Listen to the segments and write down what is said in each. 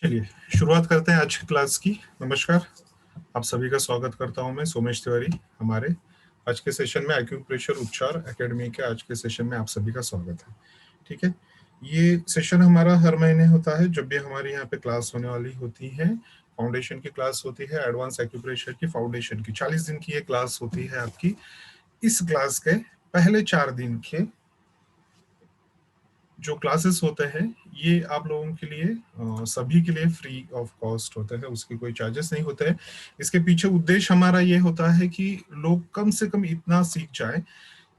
चलिए शुरुआत करते हैं आज की क्लास की। नमस्कार, आप सभी का स्वागत करता हूं मैं सोमेश तिवारी। हमारे आज के सेशन में एक्यूप्रेशर उपचार एकेडमी के आज के सेशन में आप सभी का स्वागत है। ठीक है, ये सेशन हमारा हर महीने होता है जब भी हमारे यहाँ पे क्लास होने वाली होती है। फाउंडेशन की क्लास होती है, एडवांस एक्यूप्रेशर की फाउंडेशन की 40 दिन की ये क्लास होती है आपकी। इस क्लास के पहले 4 दिन के जो क्लासेस होते हैं ये आप लोगों के लिए सभी के लिए फ्री ऑफ कॉस्ट होता है, उसके कोई चार्जेस नहीं होते हैं। इसके पीछे उद्देश्य हमारा ये होता है कि लोग कम से कम इतना सीख जाए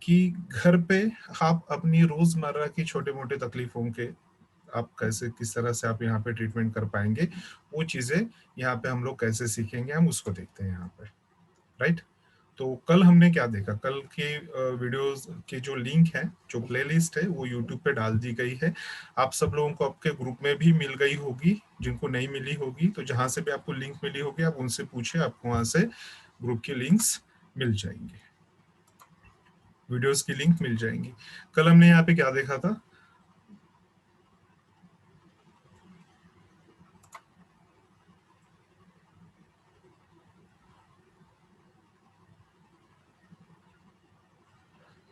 कि घर पे आप अपनी रोजमर्रा की छोटे मोटे तकलीफों के आप कैसे किस तरह से आप यहाँ पे ट्रीटमेंट कर पाएंगे, वो चीजें यहाँ पे हम लोग कैसे सीखेंगे, हम उसको देखते हैं यहाँ पे। राइट, तो कल हमने क्या देखा, कल के वीडियोस के जो लिंक है, जो प्लेलिस्ट है वो यूट्यूब पे डाल दी गई है। आप सब लोगों को आपके ग्रुप में भी मिल गई होगी, जिनको नहीं मिली होगी तो जहां से भी आपको लिंक मिली होगी आप उनसे पूछे, आपको वहां से ग्रुप की लिंक्स मिल जाएंगी, वीडियोस की लिंक मिल जाएंगी। कल हमने यहाँ पे क्या देखा था,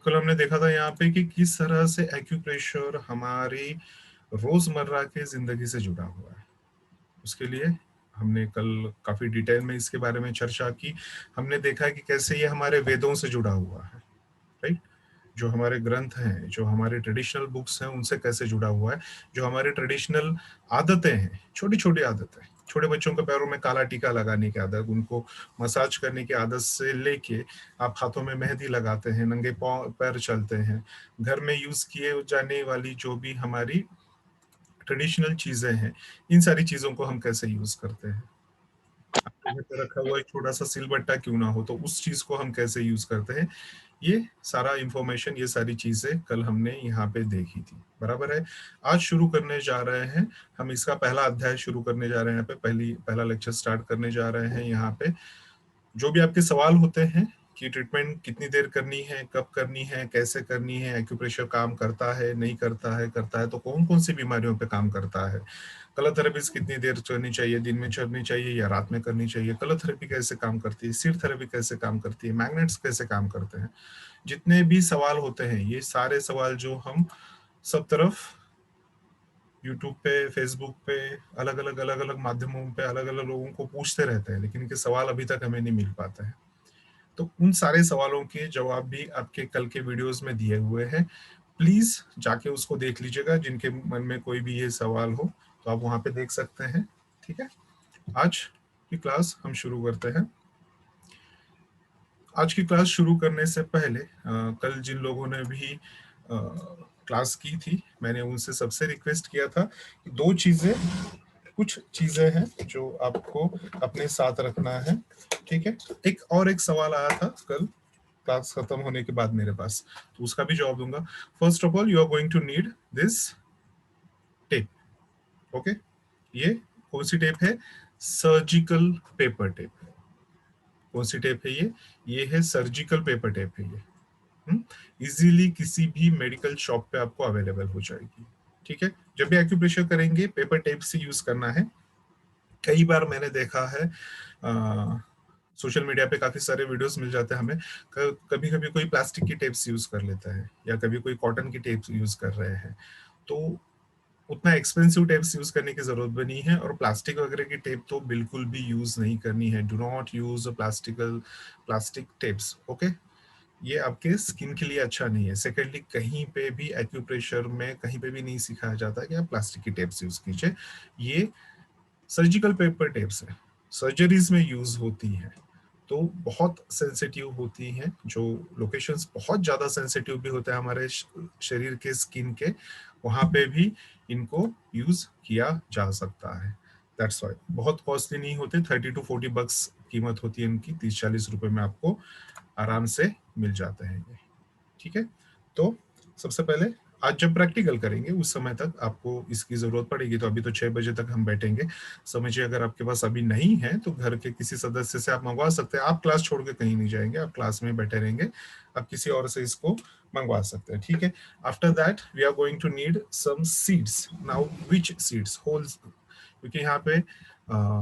कल हमने देखा था यहाँ पे कि किस तरह से एक्यूप्रेशर हमारी रोजमर्रा की जिंदगी से जुड़ा हुआ है। उसके लिए हमने कल काफी डिटेल में इसके बारे में चर्चा की। हमने देखा कि कैसे ये हमारे वेदों से जुड़ा हुआ है। राइट, जो हमारे ग्रंथ हैं, जो हमारे ट्रेडिशनल बुक्स हैं, उनसे कैसे जुड़ा हुआ है। जो हमारे ट्रेडिशनल आदतें हैं, छोटी छोटी आदतें, छोटे बच्चों के पैरों में काला टीका लगाने की आदत, उनको मसाज करने की आदत से लेके आप हाथों में मेहंदी लगाते हैं, नंगे पाँव पैर चलते हैं, घर में यूज किए जाने वाली जो भी हमारी ट्रेडिशनल चीजें हैं, इन सारी चीजों को हम कैसे यूज करते हैं। आपके घर पे रखा हुआ एक छोटा सा सिलबट्टा क्यों ना हो तो उस चीज को हम कैसे यूज करते हैं, ये सारा इंफॉर्मेशन, ये सारी चीजें कल हमने यहाँ पे देखी थी। बराबर है, आज शुरू करने जा रहे हैं हम, इसका पहला अध्याय शुरू करने जा रहे हैं। यहाँ पे पहला लेक्चर स्टार्ट करने जा रहे हैं। यहाँ पे जो भी आपके सवाल होते हैं कि ट्रीटमेंट कितनी देर करनी है, कब करनी है, कैसे करनी है, एक्यूप्रेशर काम करता है नहीं करता है, करता है तो कौन कौन सी बीमारियों पे काम करता है, कलर थेरेपी कितनी देर करनी चाहिए, दिन में करनी चाहिए या रात में करनी चाहिए, कलर थेरेपी कैसे काम करती है, सिर थेरेपी कैसे काम करती है, मैग्नेट्स कैसे काम करते हैं, जितने भी सवाल होते हैं ये सारे सवाल जो हम सब तरफ यूट्यूब पे, फेसबुक पे, अलग अलग माध्यमों पे अलग अलग लोगों को पूछते रहते हैं, लेकिन इनके सवाल अभी तक हमें नहीं मिल पाते हैं। तो उन सारे सवालों के जवाब भी आपके कल के वीडियोस में दिए हुए हैं। प्लीज जाके उसको देख लीजिएगा, जिनके मन में कोई भी ये सवाल हो तो आप वहां पे देख सकते हैं। ठीक है, आज की क्लास हम शुरू करते हैं। आज की क्लास शुरू करने से पहले कल जिन लोगों ने भी क्लास की थी, मैंने उनसे सबसे रिक्वेस्ट किया था कि कुछ चीजें हैं जो आपको अपने साथ रखना है। ठीक है, एक सवाल आया था कल क्लास खत्म होने के बाद मेरे पास, तो उसका भी जवाब दूंगा। First of all, you are going to need this tape. Okay, ये कौन सी टेप है? Surgical paper tape. कौन सी टेप है ये है सर्जिकल पेपर टेप है ये। इजीली किसी भी मेडिकल शॉप पे आपको अवेलेबल हो जाएगी। ठीक है, जब भी एक्यूप्रेशर करेंगे पेपर टेप से यूज करना है। कई बार मैंने देखा है सोशल मीडिया पे काफी सारे वीडियोस मिल जाते हैं हमें, कभी कभी कोई प्लास्टिक की टेप्स यूज कर लेता है या कभी कोई कॉटन की टेप्स यूज कर रहे हैं, तो उतना एक्सपेंसिव टेप्स यूज करने की जरूरत भी नहीं है। और प्लास्टिक वगैरह की टेप तो बिल्कुल भी यूज नहीं करनी है। Do not use plastic tapes. Okay, ये आपके स्किन के लिए अच्छा नहीं है। सेकेंडली, कहीं पे भी एक्यूप्रेशर में कहीं पे भी नहीं सिखाया जाता कि आप प्लास्टिक की टेप्स यूज कीजिए। ये सर्जिकल पेपर टेप्स है, सर्जरीज में यूज होती है, तो बहुत सेंसिटिव होती हैं। जो लोकेशंस बहुत ज्यादा सेंसिटिव भी होते हैं हमारे शरीर के स्किन के, वहां पे भी इनको यूज किया जा सकता है। दैट्स वाई बहुत कॉस्टली नहीं होते, 30 to 40 बक्स कीमत होती है इनकी, 30-40 रुपए में आपको आराम से मिल जाते हैं ये। ठीक है, तो सबसे पहले आज जब प्रैक्टिकल करेंगे उस समय तक आपको इसकी जरूरत पड़ेगी। तो अभी तो 6 बजे तक हम बैठेंगे। समझिए, अगर आपके पास अभी नहीं है तो घर के किसी सदस्य से आप मंगवा सकते हैं। आप क्लास छोड़ के कहीं नहीं जाएंगे, आप क्लास में बैठे रहेंगे, आप किसी और से इसको मंगवा सकते हैं। ठीक है, after that we are going to need some seeds. Now which seeds? होल क्योंकि यहाँ पे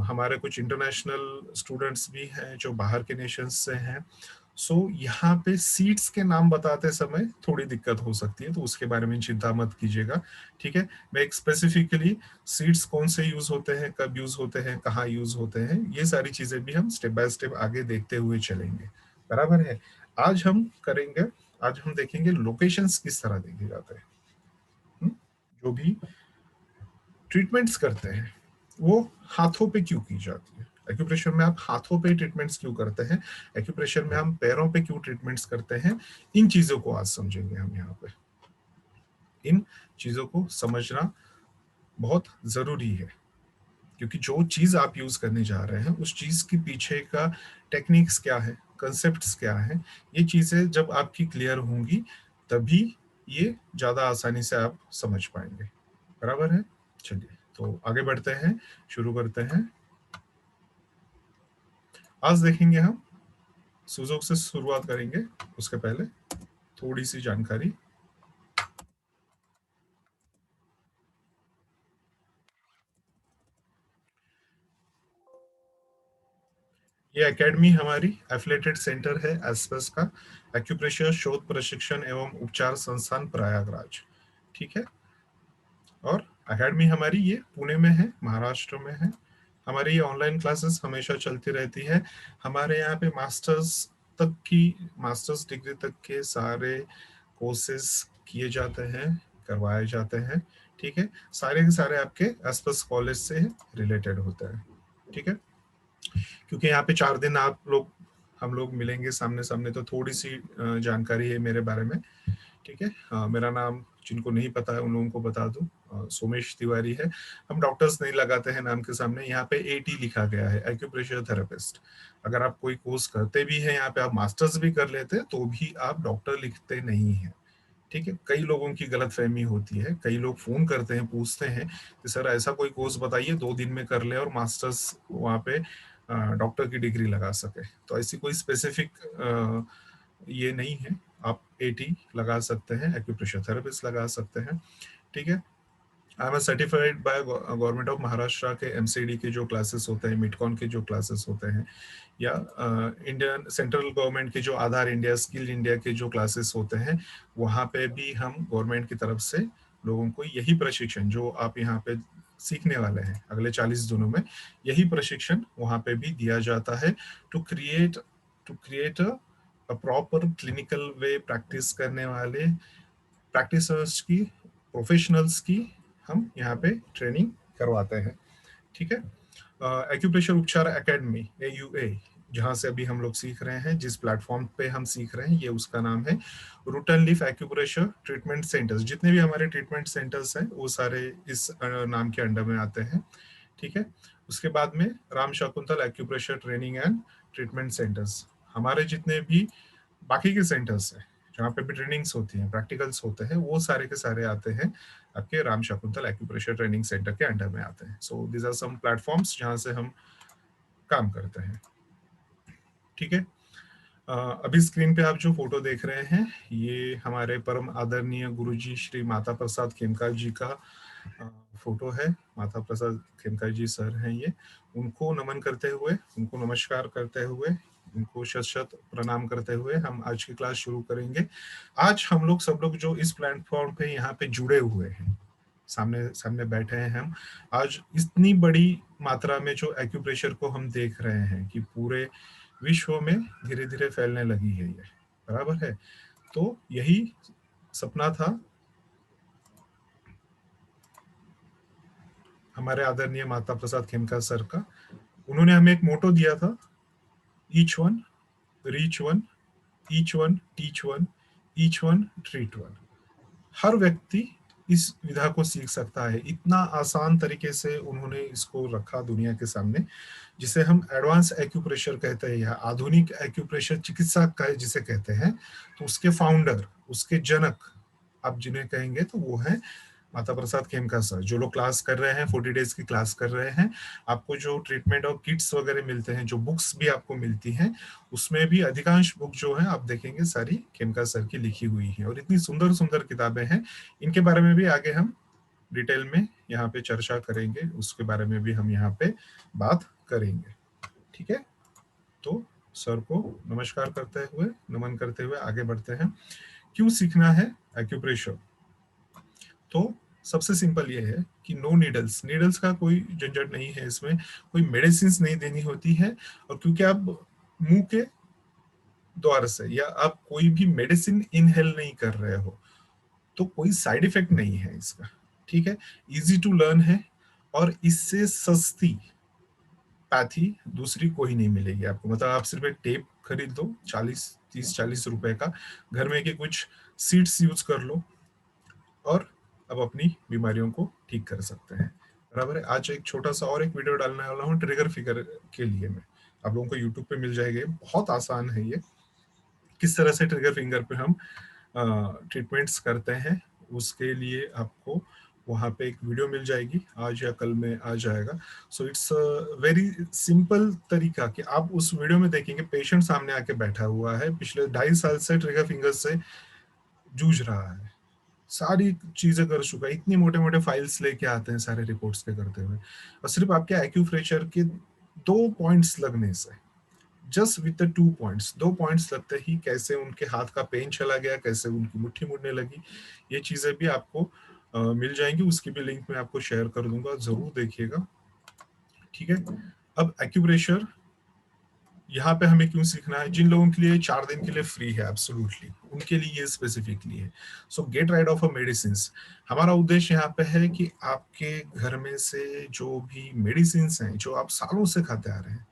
हमारे कुछ इंटरनेशनल स्टूडेंट्स भी हैं जो बाहर के नेशंस से हैं। सो यहाँ पे सीट्स के नाम बताते समय थोड़ी दिक्कत हो सकती है, तो उसके बारे में चिंता मत कीजिएगा, ठीक है। मैं एक स्पेसिफिकली सीट्स कौन से यूज होते हैं, कब यूज होते हैं, कहाँ यूज होते हैं, ये सारी चीजें भी हम स्टेप बाय स्टेप आगे देखते हुए चलेंगे, बराबर है। आज हम देखेंगे लोकेशंस किस तरह देखे जाते हैं। जो भी ट्रीटमेंट्स करते हैं वो हाथों पे क्यों की जाती है, एक्यूप्रेशर में आप हाथों पे ट्रीटमेंट्स क्यों करते हैं, एक्यूप्रेशर में हम पैरों पे क्यों ट्रीटमेंट्स करते हैं, इन चीजों को आज समझेंगे हम यहाँ पे। इन चीजों को समझना बहुत जरूरी है, क्योंकि जो चीज आप यूज करने जा रहे हैं उस चीज के पीछे का टेक्निक्स क्या है, कंसेप्ट्स क्या है, ये चीजें जब आपकी क्लियर होंगी तभी ये ज्यादा आसानी से आप समझ पाएंगे, बराबर है। चलिए तो आगे बढ़ते हैं, शुरू करते हैं। आज देखेंगे हम सुजोक से शुरुआत करेंगे, उसके पहले थोड़ी सी जानकारी। ये एकेडमी हमारी एफिलेटेड सेंटर है एस्पेस का, एक्यूप्रेशर शोध प्रशिक्षण एवं उपचार संस्थान प्रयागराज, ठीक है। और एकेडमी हमारी ये पुणे में है, महाराष्ट्र में है। हमारी ये ऑनलाइन क्लासेस हमेशा चलती रहती है। हमारे यहाँ पे मास्टर्स डिग्री तक के सारे कोर्सेज किए जाते हैं, करवाए जाते हैं, ठीक है। सारे के सारे आपके एस्पेस कॉलेज से रिलेटेड होते हैं, ठीक है। क्योंकि यहाँ पे 4 दिन हम लोग मिलेंगे सामने सामने, तो थोड़ी सी जानकारी है मेरे बारे में, ठीक है। मेरा नाम जिनको नहीं पता है उन लोगों को बता दूं, सोमेश तिवारी है। हम डॉक्टर्स नहीं लगाते हैं नाम के सामने, यहाँ पे एटी लिखा गया है, एक्यूप्रेशर थेरेपिस्ट। अगर आप कोई कोर्स करते भी हैं यहाँ पे, आप मास्टर्स भी कर लेते हैं, तो भी आप डॉक्टर लिखते नहीं है, ठीक है। कई लोगों की गलत फहमी होती है, कई लोग फोन करते हैं, पूछते हैं कि सर ऐसा कोई कोर्स बताइए 2 दिन में कर ले और मास्टर्स वहाँ पे डॉक्टर की डिग्री लगा सके। तो ऐसी कोई स्पेसिफिक ये नहीं है। आप एटी लगा सकते हैं, एक्यूप्रेशर थेरेपिस्ट लगा सकते हैं, ठीक है। I M certified by government of Maharashtra के एमसीडी के जो क्लासेस होते हैं, मिडकॉन के जो क्लासेस होते हैं, या इंडियन सेंट्रल गवर्नमेंट के जो आधार इंडिया, स्किल इंडिया के जो क्लासेस होते हैं, वहाँ पे भी हम गवर्नमेंट की तरफ से लोगों को यही प्रशिक्षण जो आप यहाँ पे सीखने वाले हैं अगले 40 दिनों में, यही प्रशिक्षण वहाँ पे भी दिया जाता है। To create a proper clinical way practice करने वाले प्रैक्टिसर्स की, प्रोफेशनल्स की हम यहाँ पे ट्रेनिंग करवाते हैं, ठीक है। एक्यूप्रेशर उपचार एकेडमी AUA, जहाँ से अभी हम लोग सीख रहे हैं, जिस प्लेटफॉर्म पे हम सीख रहे हैं, ये उसका नाम है root and leaf acupressure treatment centres. जितने भी हमारे ट्रीटमेंट सेंटर्स हैं वो सारे इस नाम के अंडर में आते हैं, ठीक है। उसके बाद में Ram Shakuntal acupressure training and treatment centres, हमारे जितने भी बाकी के सेंटर्स हैं जहाँ पे भी ट्रेनिंग्स होती हैं, प्रैक्टिकल्स होते हैं, वो सारे के सारे आते हैं आपके Ram Shakuntal acupressure training centre के अंडर में आते हैं। So these are some platforms जहाँ से हम काम करते हैं, ठीक है। अभी स्क्रीन पे आप जो फोटो देख रहे हैं, ये हमारे परम आदरणीय गुरुजी श्री माता प्रसाद खेमका जी का फोटो है। माता प्रसाद खेमका जी सर हैं ये, उनको नमन करते हुए, उनको नमस्कार करते हुए, उनको शत शत प्रणाम करते हुए हम आज की क्लास शुरू करेंगे। आज हम लोग सब लोग जो इस प्लेटफॉर्म पे यहाँ पे जुड़े हुए हैं, सामने सामने बैठे हैं हम, आज इतनी बड़ी मात्रा में जो एक्यूप्रेशर को हम देख रहे हैं कि पूरे विश्व में धीरे धीरे फैलने लगी है ये, बराबर है। तो यही सपना था हमारे आदरणीय माता प्रसाद खेमका सर का। उन्होंने हमें एक मोटो दिया था, each one reach one, each one teach one, each one treat one. हर व्यक्ति इस विधा को सीख सकता है, इतना आसान तरीके से उन्होंने इसको रखा दुनिया के सामने, जिसे हम एडवांस एक्यूप्रेशर कहते हैं या आधुनिक एक्यूप्रेशर चिकित्सा का जिसे कहते हैं। तो उसके फाउंडर, उसके जनक आप जिन्हें कहेंगे तो वो है माता प्रसाद खेमका सर। जो लोग क्लास कर रहे हैं, 40 डेज की क्लास कर रहे हैं, आपको जो ट्रीटमेंट और किट्स वगैरह मिलते हैं, जो बुक्स भी आपको मिलती हैं, उसमें भी अधिकांश बुक जो है आप देखेंगे सारी खेमका सर की लिखी हुई है, और इतनी सुंदर सुंदर किताबें हैं। इनके बारे में भी आगे हम डिटेल में यहाँ पे चर्चा करेंगे, उसके बारे में भी हम यहाँ पे बात करेंगे। ठीक है, तो सर को नमस्कार करते हुए, नमन करते हुए आगे बढ़ते हैं। क्यों सीखना है एक्यूप्रेशर? तो सबसे सिंपल ये है कि नो नीडल्स, नीडल्स का कोई झंझट नहीं है इसमें, कोई मेडिसिन नहीं देनी होती है। और क्योंकि आप मुंह के द्वार से या आप कोई भी मेडिसिन इनहेल नहीं कर रहे हो, तो कोई साइड इफेक्ट नहीं है इसका। ठीक है, इजी टू लर्न है, और इससे सस्ती पैथी दूसरी कोई नहीं मिलेगी आपको। मतलब आप सिर्फ एक टेप खरीद दो 40 30 40 रुपए का, घर में के कुछ सीड्स यूज कर लो, और अब अपनी बीमारियों को ठीक कर सकते हैं। बराबर है। आज एक छोटा सा और एक वीडियो डालने वाला हूँ ट्रिगर फिगर के लिए। मैं आप लोगों को यूट्यूब पे मिल जाएगा, बहुत आसान है ये, किस तरह से ट्रिगर फिंगर पे हम ट्रीटमेंट्स करते हैं। उसके लिए आपको वहाँ पे एक वीडियो मिल जाएगी, आज या कल में आ जाएगा। सो इट्स वेरी सिंपल तरीका कि आप उस वीडियो में देखेंगे पेशेंट सामने आके बैठा हुआ है, पिछले 2.5 साल से ट्रिगर फिंगर से जूझ रहा है, सारी चीजें कर चुका है, इतनी मोटे मोटे फाइल्स लेके आते हैं सारे रिपोर्ट्स के करते हुए, और सिर्फ आपके एक्यूप्रेशर के 2 पॉइंट्स लगने से, just with the 2 points, 2 points लगते ही कैसे उनके हाथ का पेन चला गया, कैसे उनकी मुट्ठी मुड़ने लगी, ये चीजें भी आपको मिल जाएंगी। उसकी भी लिंक मैं आपको शेयर कर दूंगा, जरूर देखिएगा। ठीक है, अब एक्यूप्रेशर यहाँ पे हमें क्यों सीखना है? जिन लोगों के लिए 4 दिन के लिए फ्री है, एब्सोल्युटली उनके लिए ये स्पेसिफिकली है। सो get rid of a medicine. हमारा उद्देश्य यहाँ पे है कि आपके घर में से जो भी मेडिसिन हैं जो आप सालों से खाते आ रहे हैं,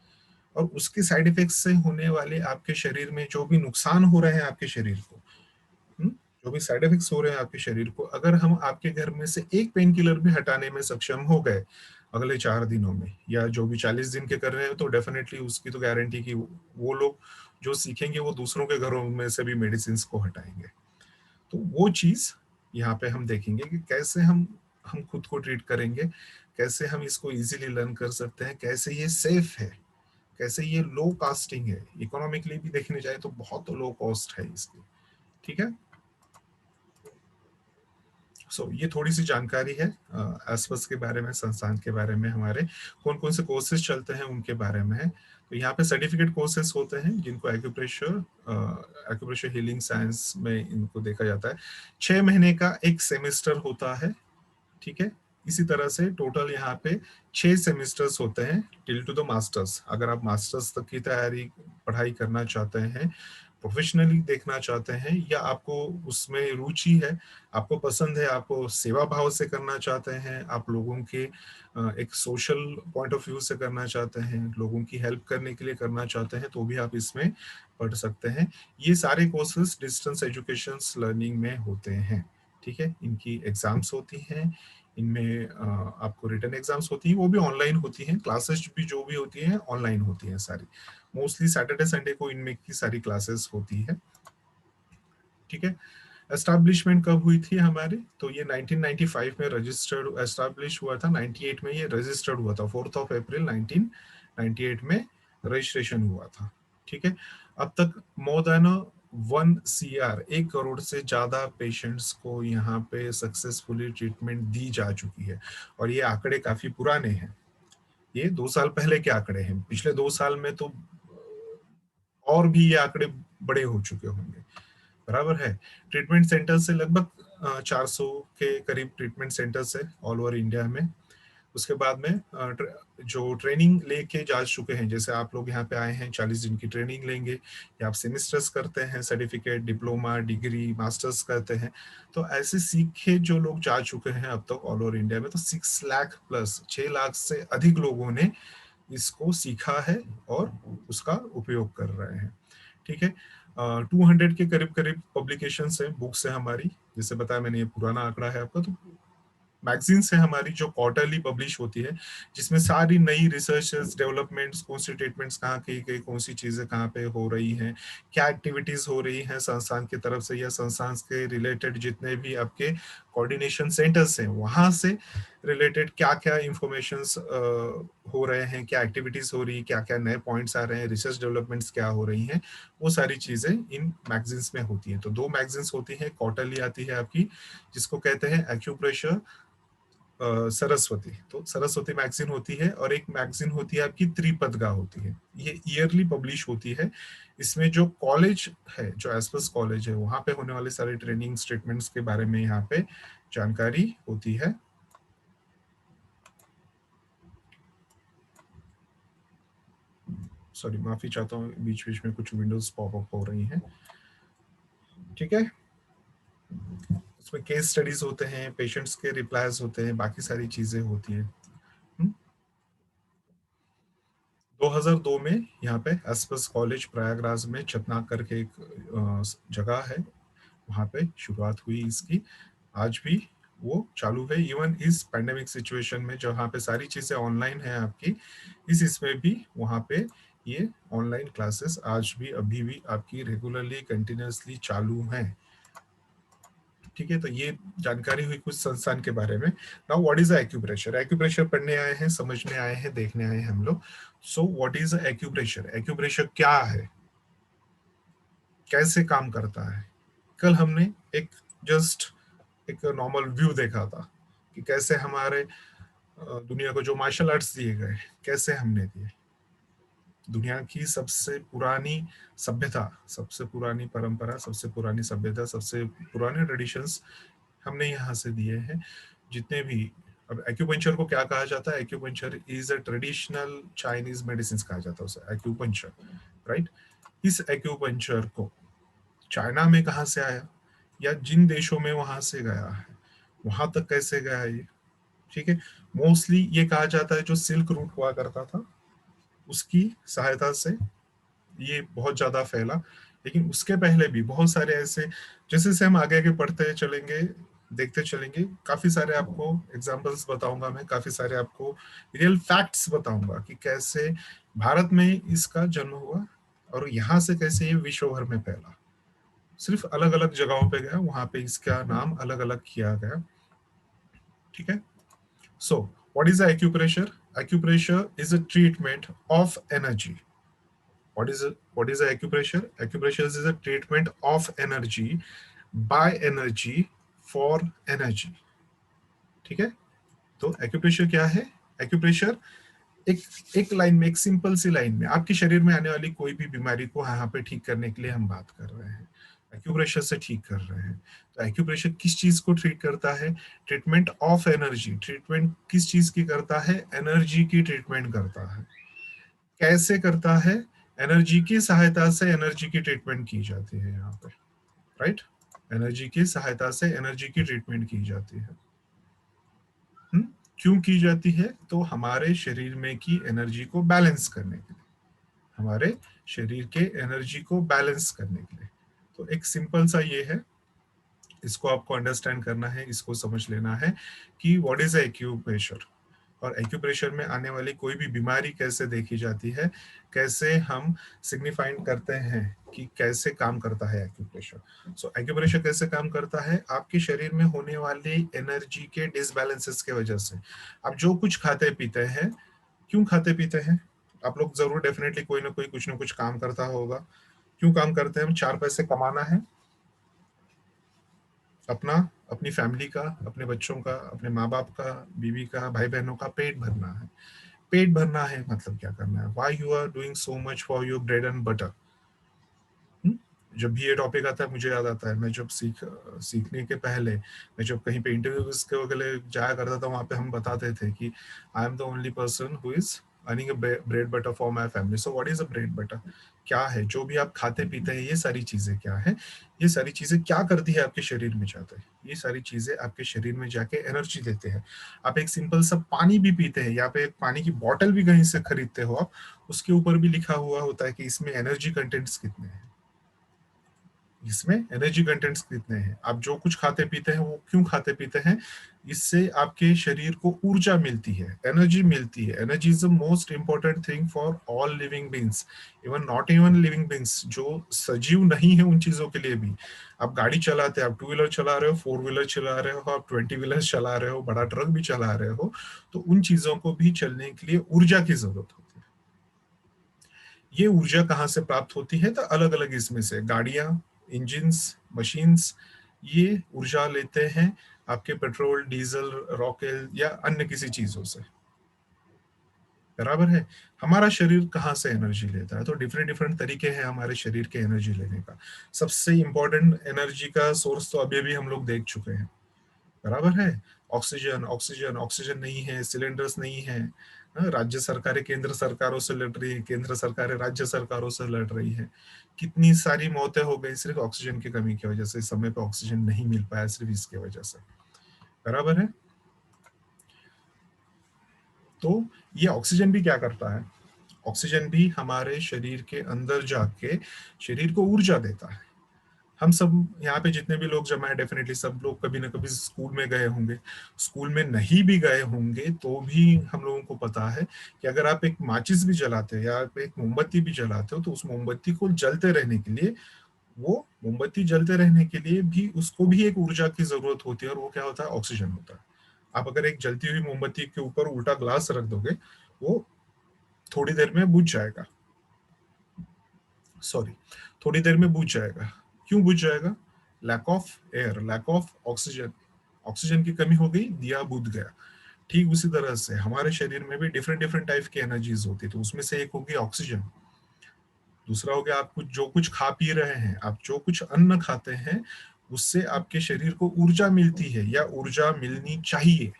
और उसके साइड इफेक्ट्स से होने वाले आपके शरीर में जो भी नुकसान हो रहे हैं आपके शरीर को, जो भी साइड इफेक्ट्स हो रहे हैं आपके शरीर को, अगर हम आपके घर में से एक पेन किलर भी हटाने में सक्षम हो गए अगले 4 दिनों में, या जो भी 40 दिन के कर रहे हैं, तो डेफिनेटली उसकी तो गारंटी कि वो लोग जो सीखेंगे वो दूसरों के घरों में से भी मेडिसिन को हटाएंगे। तो वो चीज यहाँ पे हम देखेंगे कि कैसे हम खुद को ट्रीट करेंगे, कैसे हम इसको इजीली लर्न कर सकते हैं, कैसे ये सेफ है, कैसे ये लो कास्टिंग है, इकोनॉमिकली भी देखने जाए तो बहुत लो कॉस्ट है इसकी। ठीक है, ये थोड़ी सी जानकारी है एस्पस के बारे में, संस्थान के बारे में, हमारे कौन कौन से कोर्सेज चलते हैं उनके बारे में है। तो यहाँ पे सर्टिफिकेट कोर्सेज होते हैं जिनको एक्यूप्रेशर हीलिंग साइंस में इनको देखा जाता है। 6 महीने का एक सेमेस्टर होता है। ठीक है, इसी तरह से टोटल यहाँ पे 6 सेमेस्टर्स होते हैं टिल टू द मास्टर्स। अगर आप मास्टर्स तक की तैयारी पढ़ाई करना चाहते हैं, प्रोफेशनली देखना चाहते हैं, या आपको उसमें रुचि है, आपको पसंद है, आपको सेवा भाव से करना चाहते हैं, आप लोगों के एक सोशल पॉइंट ऑफ व्यू से करना चाहते हैं, लोगों की हेल्प करने के लिए करना चाहते हैं, तो भी आप इसमें पढ़ सकते हैं। ये सारे कोर्सेज डिस्टेंस एजुकेशन लर्निंग में होते हैं। ठीक है, इनकी एग्जाम्स होती हैं, इनमें आपको रिटन एग्जाम्स होती हैं, वो भी ऑनलाइन होती हैं, क्लासेस भी जो भी होती हैं ऑनलाइन होती हैं सारी। मोस्टली सैटरडे संडे को इनमें की सारी क्लासेस होती है। ठीक है, एस्टैब्लिशमेंट कब हुई थी हमारी? तो ये 1995 में रजिस्टर्ड एस्टैब्लिश हुआ था, 98 में ये रजिस्टर्ड हुआ था, 4 अप्रैल 1998 में रजिस्ट्रेशन हुआ था। ठीक है, अब तक मोर देन 1 CR 1 करोड़ से ज्यादा पेशेंट्स को यहाँ पे सक्सेसफुली ट्रीटमेंट दी जा चुकी है, और ये आंकड़े काफी पुराने हैं, ये 2 साल पहले के आंकड़े हैं। पिछले 2 साल में तो और भी ये आंकड़े बड़े हो चुके होंगे। बराबर है। ट्रीटमेंट सेंटर से लगभग 400 के करीब ट्रीटमेंट सेंटर्स है ऑल ओवर इंडिया में। उसके बाद में जो ट्रेनिंग लेके जा चुके हैं, जैसे आप लोग यहाँ पे आए हैं 40 दिन की ट्रेनिंग लेंगे, या आप सेमेस्टर्स करते हैं, सर्टिफिकेट, डिप्लोमा, डिग्री, मास्टर्स करते हैं, तो ऐसे सीखे जो लोग जा चुके हैं अब तक ऑल ओवर इंडिया में, तो 6 लाख प्लस, 6 लाख से अधिक लोगों ने इसको सीखा है और उसका उपयोग कर रहे हैं। ठीक है, 200 के करीब करीब पब्लिकेशन है, बुक्स है हमारी, जैसे बताया मैंने, ये पुराना आंकड़ा है आपका। तो मैगजीन्स है हमारी जो क्वार्टरली पब्लिश होती है, जिसमें सारी नई रिसर्च डेवलपमेंट्स, कौन सी ट्रीटमेंट्स कहाँ की गई, कौन सी चीजें कहाँ पे हो रही हैं, क्या एक्टिविटीज हो रही हैं संस्थान की तरफ से, या संस्थान के रिलेटेड जितने भी आपके कोऑर्डिनेशन सेंटर्स हैं वहां से रिलेटेड क्या क्या इंफॉर्मेशन हो रहे हैं, क्या एक्टिविटीज हो रही है, क्या क्या नए पॉइंट्स आ रहे हैं, रिसर्च डेवलपमेंट्स क्या हो रही हैं, वो सारी चीजें इन मैगजीन्स में होती हैं। तो 2 मैगजीन्स होती हैं, क्वार्टरली आती है आपकी, जिसको कहते हैं एक्यूप्रेशर सरस्वती, तो सरस्वती मैगजीन होती है, और एक मैगजीन होती है आपकी त्रिपदगा होती है, ये ईयरली पब्लिश होती है। इसमें जो कॉलेज है, जो एसपस कॉलेज है, वहां पे होने वाले सारे ट्रेनिंग स्टेटमेंट्स के बारे में यहाँ पे जानकारी होती है। सॉरी, माफी चाहता हूँ, बीच बीच में कुछ विंडोज पॉपअप हो रही हैं। ठीक है, उसमें केस स्टडीज होते हैं, पेशेंट्स के रिप्लाईज होते हैं, बाकी सारी चीजें होती हैं। 2002 में यहाँ पे एसपस कॉलेज प्रयागराज में चतनाक करके एक जगह है, वहाँ पे शुरुआत हुई इसकी। आज भी वो चालू है, इवन इस पैंडेमिक सिचुएशन में जहाँ पे सारी चीजें ऑनलाइन है आपकी, इस इसमें भी वहाँ पे ये ऑनलाइन क्लासेस आज भी अभी भी आपकी रेगुलरली कंटिन्यूअसली चालू हैं। ठीक है, तो ये जानकारी हुई कुछ संस्थान के बारे में। Now what is acupressure? Acupressure पढ़ने आए हैं, समझने आए हैं, देखने आए हैं हम लोग। सो व्हाट इज एक्यूप्रेशर? एक्यूप्रेशर क्या है, कैसे काम करता है? कल हमने एक जस्ट एक नॉर्मल व्यू देखा था कि कैसे हमारे दुनिया को जो मार्शल आर्ट्स दिए गए, कैसे हमने दिए। दुनिया की सबसे पुरानी सभ्यता, सबसे पुरानी परंपरा, सबसे पुरानी सभ्यता, सबसे पुराने ट्रेडिशंस हमने यहाँ से दिए हैं जितने भी। अब एक्यूपंक्चर को क्या कहा जाता है? Acupuncture is a traditional Chinese medicine कहा जाता है उसे, एक्यूपंक्चर, राइट। इस एक्यूपंक्चर को चाइना में कहाँ से आया, या जिन देशों में वहां से गया है, वहां तक कैसे गया ये? ठीक है, मोस्टली ये कहा जाता है जो सिल्क रूट हुआ करता था, उसकी सहायता से ये बहुत ज्यादा फैला। लेकिन उसके पहले भी बहुत सारे ऐसे, जैसे जैसे हम आगे आगे पढ़ते चलेंगे, देखते चलेंगे, काफी सारे आपको एग्जांपल्स बताऊंगा मैं, काफी सारे आपको रियल फैक्ट्स बताऊंगा कि कैसे भारत में इसका जन्म हुआ और यहाँ से कैसे ये विश्व भर में फैला। सिर्फ अलग अलग जगहों पे गया, वहां पे इसका नाम अलग अलग किया गया। ठीक है, सो what is acupressure? Acupressure is a treatment of energy. What is a acupressure? Acupressure is a treatment of energy by energy for energy. ठीक है, तो एक्यूप्रेशर क्या है? एक्यूप्रेशर एक एक लाइन में, एक सिंपल सी लाइन में आपके शरीर में आने वाली कोई भी बीमारी को यहाँ पे ठीक करने के लिए हम बात कर रहे हैं, एक्यूप्रेशर से ठीक कर रहे हैं। तो एक्यूप्रेशर किस चीज को ट्रीट करता है? Treatment of energy. ट्रीटमेंट किस चीज की करता है? एनर्जी की ट्रीटमेंट करता है। कैसे करता है? एनर्जी की सहायता से एनर्जी की ट्रीटमेंट की जाती है यहाँ पे, राइट। एनर्जी की सहायता से एनर्जी की ट्रीटमेंट की जाती है। हुँ? क्यों की जाती है? तो हमारे शरीर में की एनर्जी को बैलेंस करने के लिए, हमारे शरीर के एनर्जी को बैलेंस करने के लिए। तो एक सिंपल सा ये है, इसको आपको अंडरस्टैंड करना है, इसको समझ लेना है कि व्हाट इज एक्यूप्रेशर, और एक्यूप्रेशर में आने वाली कोई भी बीमारी कैसे देखी जाती है, कैसे हम सिग्निफाइंड करते हैं कि कैसे काम करता है एक्यूप्रेशर। सो एक्यूप्रेशर कैसे काम करता है? आपके शरीर में होने वाली एनर्जी के डिसबैलेंसेस के वजह से, आप जो कुछ खाते पीते हैं, क्यों खाते पीते हैं? आप लोग जरूर डेफिनेटली कोई ना कोई कुछ ना कुछ काम करता होगा। क्यों काम करते हैं? हम चार पैसे कमाना है, अपना, अपनी फैमिली का, अपने बच्चों का, अपने माँ बाप का, बीवी का, भाई बहनों का पेट भरना है। पेट भरना है मतलब क्या करना है? Why you are doing so much for your bread and butter? जब भी ये टॉपिक आता है मुझे याद आता है, मैं जब सीखने के पहले मैं जब कहीं पे इंटरव्यूज के वगैरह जाया करता था, वहां पे हम बताते थे कि I am the only person who is earning a bread butter for my family. So what is a bread butter? क्या है जो भी आप खाते पीते हैं, ये सारी चीजें क्या है? ये सारी चीजें क्या करती है? आपके शरीर में जाते हैं, ये सारी चीजें आपके शरीर में जाके एनर्जी देते हैं। आप एक सिंपल सा पानी भी पीते हैं, या पे एक पानी की बॉटल भी कहीं से खरीदते हो आप, उसके ऊपर भी लिखा हुआ होता है कि इसमें एनर्जी कंटेंट्स कितने हैं, इसमें एनर्जी कंटेंट्स कितने हैं। आप जो कुछ खाते पीते हैं वो क्यों खाते पीते हैं? इससे आपके शरीर को ऊर्जा मिलती है, एनर्जी मिलती है। Energy is the most important thing for all living beings, even not even living beings, जो सजीव नहीं है उन चीजों के लिए भी। आप गाड़ी चलाते हैं, आप टू व्हीलर चला रहे हो, फोर व्हीलर चला रहे हो, आप 20 व्हीलर चला रहे हो, बड़ा ट्रक भी चला रहे हो, तो उन चीजों को भी चलने के लिए ऊर्जा की जरूरत होती है। ये ऊर्जा कहाँ से प्राप्त होती है? तो अलग अलग इसमें से गाड़ियां, इंजिन्स, मशीन्स, ये ऊर्जा लेते हैं आपके पेट्रोल, डीजल, रॉकेल या अन्य किसी चीजों से। बराबर है। हमारा शरीर कहाँ से एनर्जी लेता है? तो डिफरेंट डिफरेंट तरीके हैं हमारे शरीर के एनर्जी लेने का। सबसे इंपॉर्टेंट एनर्जी का सोर्स तो अभी अभी हम लोग देख चुके हैं। बराबर है। ऑक्सीजन, ऑक्सीजन, ऑक्सीजन नहीं है, सिलेंडर्स नहीं है। राज्य सरकारें केंद्र सरकारों से लड़ रही है, केंद्र सरकारें राज्य सरकारों से लड़ रही है। कितनी सारी मौतें हो गई सिर्फ ऑक्सीजन की कमी की वजह से, समय पे ऑक्सीजन नहीं मिल पाया सिर्फ इसके वजह से। बराबर है। तो ये ऑक्सीजन भी क्या करता है? ऑक्सीजन भी हमारे शरीर के अंदर जाके शरीर को ऊर्जा देता है। हम सब यहाँ पे जितने भी लोग जमा है, डेफिनेटली सब लोग कभी ना कभी स्कूल में गए होंगे। स्कूल में नहीं भी गए होंगे तो भी हम लोगों को पता है कि अगर आप एक माचिस भी जलाते हो या आप एक मोमबत्ती भी जलाते हो तो उस मोमबत्ती को जलते रहने के लिए, वो मोमबत्ती जलते रहने के लिए भी उसको भी एक ऊर्जा की जरूरत होती है, और वो क्या होता है? ऑक्सीजन होता है। आप अगर एक जलती हुई मोमबत्ती के ऊपर उल्टा ग्लास रख दोगे, वो थोड़ी देर में बुझ जाएगा। सॉरी, थोड़ी देर में बुझ जाएगा। क्यों बुझ जाएगा? Lack of air, lack of oxygen. Oxygen की कमी हो गई, दिया बुझ गया। ठीक उसी तरह से हमारे शरीर में भी डिफरेंट डिफरेंट टाइप की एनर्जीज होती है, तो उसमें से एक होगी ऑक्सीजन। दूसरा हो गया, आप कुछ जो कुछ खा पी रहे हैं, आप जो कुछ अन्न खाते हैं, उससे आपके शरीर को ऊर्जा मिलती है या ऊर्जा मिलनी चाहिए।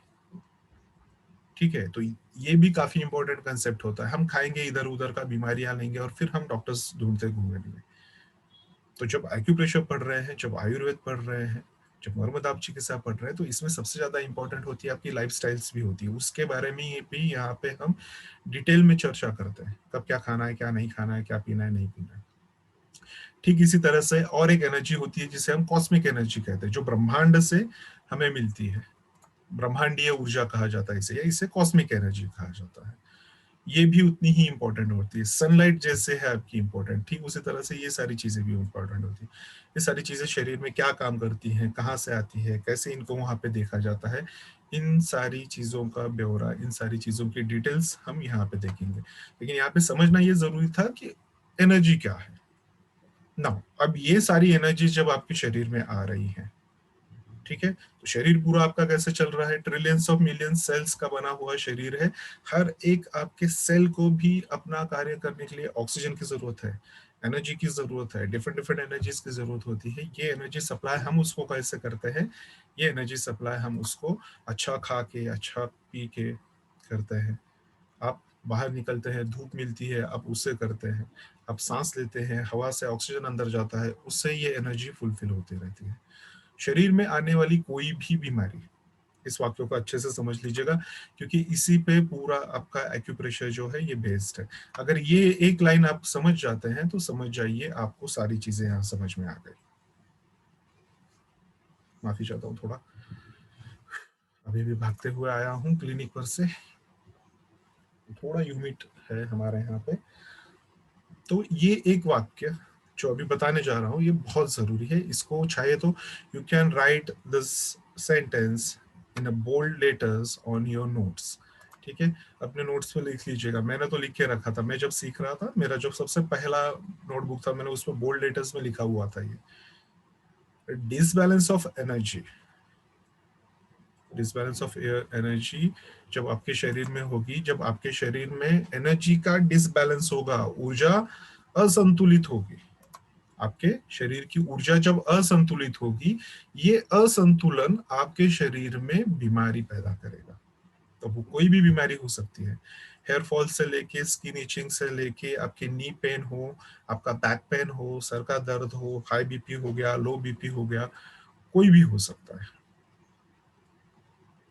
ठीक है, तो ये भी काफी इंपॉर्टेंट कंसेप्ट होता है। हम खाएंगे इधर उधर का, बीमारियां लेंगे और फिर हम डॉक्टर्स ढूंढते घूमेंगे। तो जब एक्यूप्रेशर पढ़ रहे हैं, जब आयुर्वेद पढ़ रहे हैं, जब मर्मत आप चिकित्सा पढ़ रहे हैं, तो इसमें सबसे ज्यादा इंपॉर्टेंट होती है आपकी लाइफ स्टाइल्स भी होती है। उसके बारे में ये भी यहाँ पे हम डिटेल में चर्चा करते हैं, कब क्या खाना है, क्या नहीं खाना है, क्या पीना है, नहीं पीना है। ठीक इसी तरह से और एक एनर्जी होती है जिसे हम कॉस्मिक एनर्जी कहते हैं, जो ब्रह्मांड से हमें मिलती है। ब्रह्मांडीय ऊर्जा कहा जाता है इसे, या इसे कॉस्मिक एनर्जी कहा जाता है। ये भी उतनी ही इंपॉर्टेंट होती है, सनलाइट जैसे है आपकी इंपॉर्टेंट, ठीक उसी तरह से ये सारी चीजें भी इंपॉर्टेंट होती है। ये सारी चीजें शरीर में क्या काम करती हैं, कहाँ से आती है, कैसे इनको वहां पे देखा जाता है, इन सारी चीजों का ब्यौरा, इन सारी चीजों की डिटेल्स हम यहाँ पे देखेंगे। लेकिन यहाँ पे समझना ये जरूरी था कि एनर्जी क्या है ना। अब ये सारी एनर्जी जब आपके शरीर में आ रही है, ठीक है, तो शरीर पूरा आपका कैसे चल रहा है? ट्रिलियंस ऑफ मिलियंस सेल्स का बना हुआ शरीर है। हर एक आपके सेल को भी अपना कार्य करने के लिए ऑक्सीजन की जरूरत है, एनर्जी की जरूरत है, डिफरेंट डिफरेंट एनर्जीज की जरूरत होती है। ये एनर्जी सप्लाई हम उसको कैसे करते हैं? ये एनर्जी सप्लाई हम उसको अच्छा खा के, अच्छा पी के करते हैं। आप बाहर निकलते हैं, धूप मिलती है, आप उससे करते हैं। आप सांस लेते हैं, हवा से ऑक्सीजन अंदर जाता है, उससे ये एनर्जी फुलफिल होती रहती है। शरीर में आने वाली कोई भी बीमारी, इस वाक्य को अच्छे से समझ लीजिएगा, क्योंकि इसी पे पूरा आपका एक्यूप्रेशर जो है ये बेस्ड है। अगर ये एक लाइन आप समझ जाते हैं तो समझ जाइए आपको सारी चीजें यहाँ समझ में आ गई। माफी चाहता हूँ थोड़ा, अभी भी भागते हुए आया हूँ क्लिनिक पर से, थोड़ा ह्यूमिड है हमारे यहाँ पे। तो ये एक वाक्य जो अभी बताने जा रहा हूँ ये बहुत जरूरी है, इसको चाहे तो you can write this sentence in a bold letters on your notes. ठीक है, अपने नोट्स पे लिख लीजिएगा। मैंने तो लिख के रखा था, मैं जब सीख रहा था, मेरा जो सबसे पहला नोटबुक था, मैंने उस पर बोल्ड लेटर्स में लिखा हुआ था ये disbalance of energy. Disbalance of energy जब आपके शरीर में होगी, जब आपके शरीर में एनर्जी का डिसबैलेंस होगा, ऊर्जा असंतुलित होगी, आपके शरीर की ऊर्जा जब असंतुलित होगी, ये असंतुलन आपके शरीर में बीमारी पैदा करेगा। तो वो कोई भी बीमारी हो सकती है, हेयर फॉल से लेके स्किन इचिंग से लेके आपके नी पेन हो, आपका बैक पेन हो, सर का दर्द हो, हाई बीपी हो गया, लो बीपी हो गया, कोई भी हो सकता है।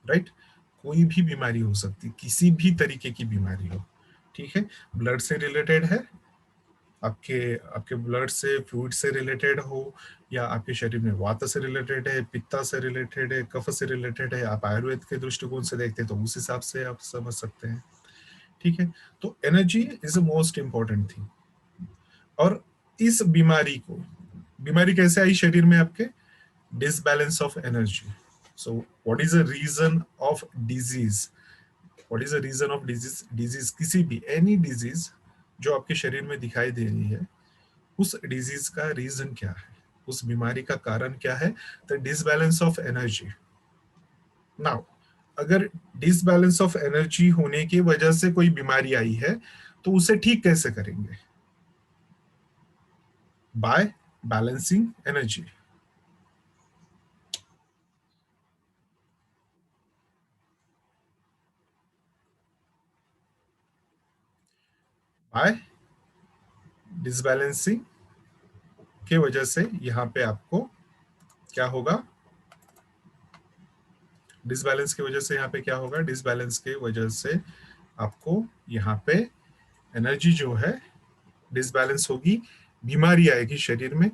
राइट, कोई भी बीमारी हो सकती, किसी भी तरीके की बीमारी हो। ठीक है, ब्लड से रिलेटेड है, आपके आपके ब्लड से, फ्लूइड से रिलेटेड हो, या आपके शरीर में वात से रिलेटेड है, पित्ता से रिलेटेड है, कफ से रिलेटेड है, आप आयुर्वेद के दृष्टिकोण से देखते हैं तो उस हिसाब से आप समझ सकते हैं। ठीक है, तो energy is the most important thing. और इस बीमारी को, बीमारी कैसे आई शरीर में आपके? Disbalance of energy. So what is the reason of disease? What is the reason of disease? Disease किसी भी, एनी डिजीज जो आपके शरीर में दिखाई दे रही है, उस डिजीज का रीजन क्या है? उस बीमारी का कारण क्या है? The disbalance of energy. Now अगर डिसबैलेंस ऑफ एनर्जी होने की वजह से कोई बीमारी आई है, तो उसे ठीक कैसे करेंगे? By balancing energy. By disbalancing के वजह से यहाँ पे आपको क्या होगा? डिसबैलेंस की वजह से यहाँ पे क्या होगा? डिसबैलेंस के वजह से आपको यहाँ पे एनर्जी जो है डिसबैलेंस होगी, बीमारी आएगी शरीर में।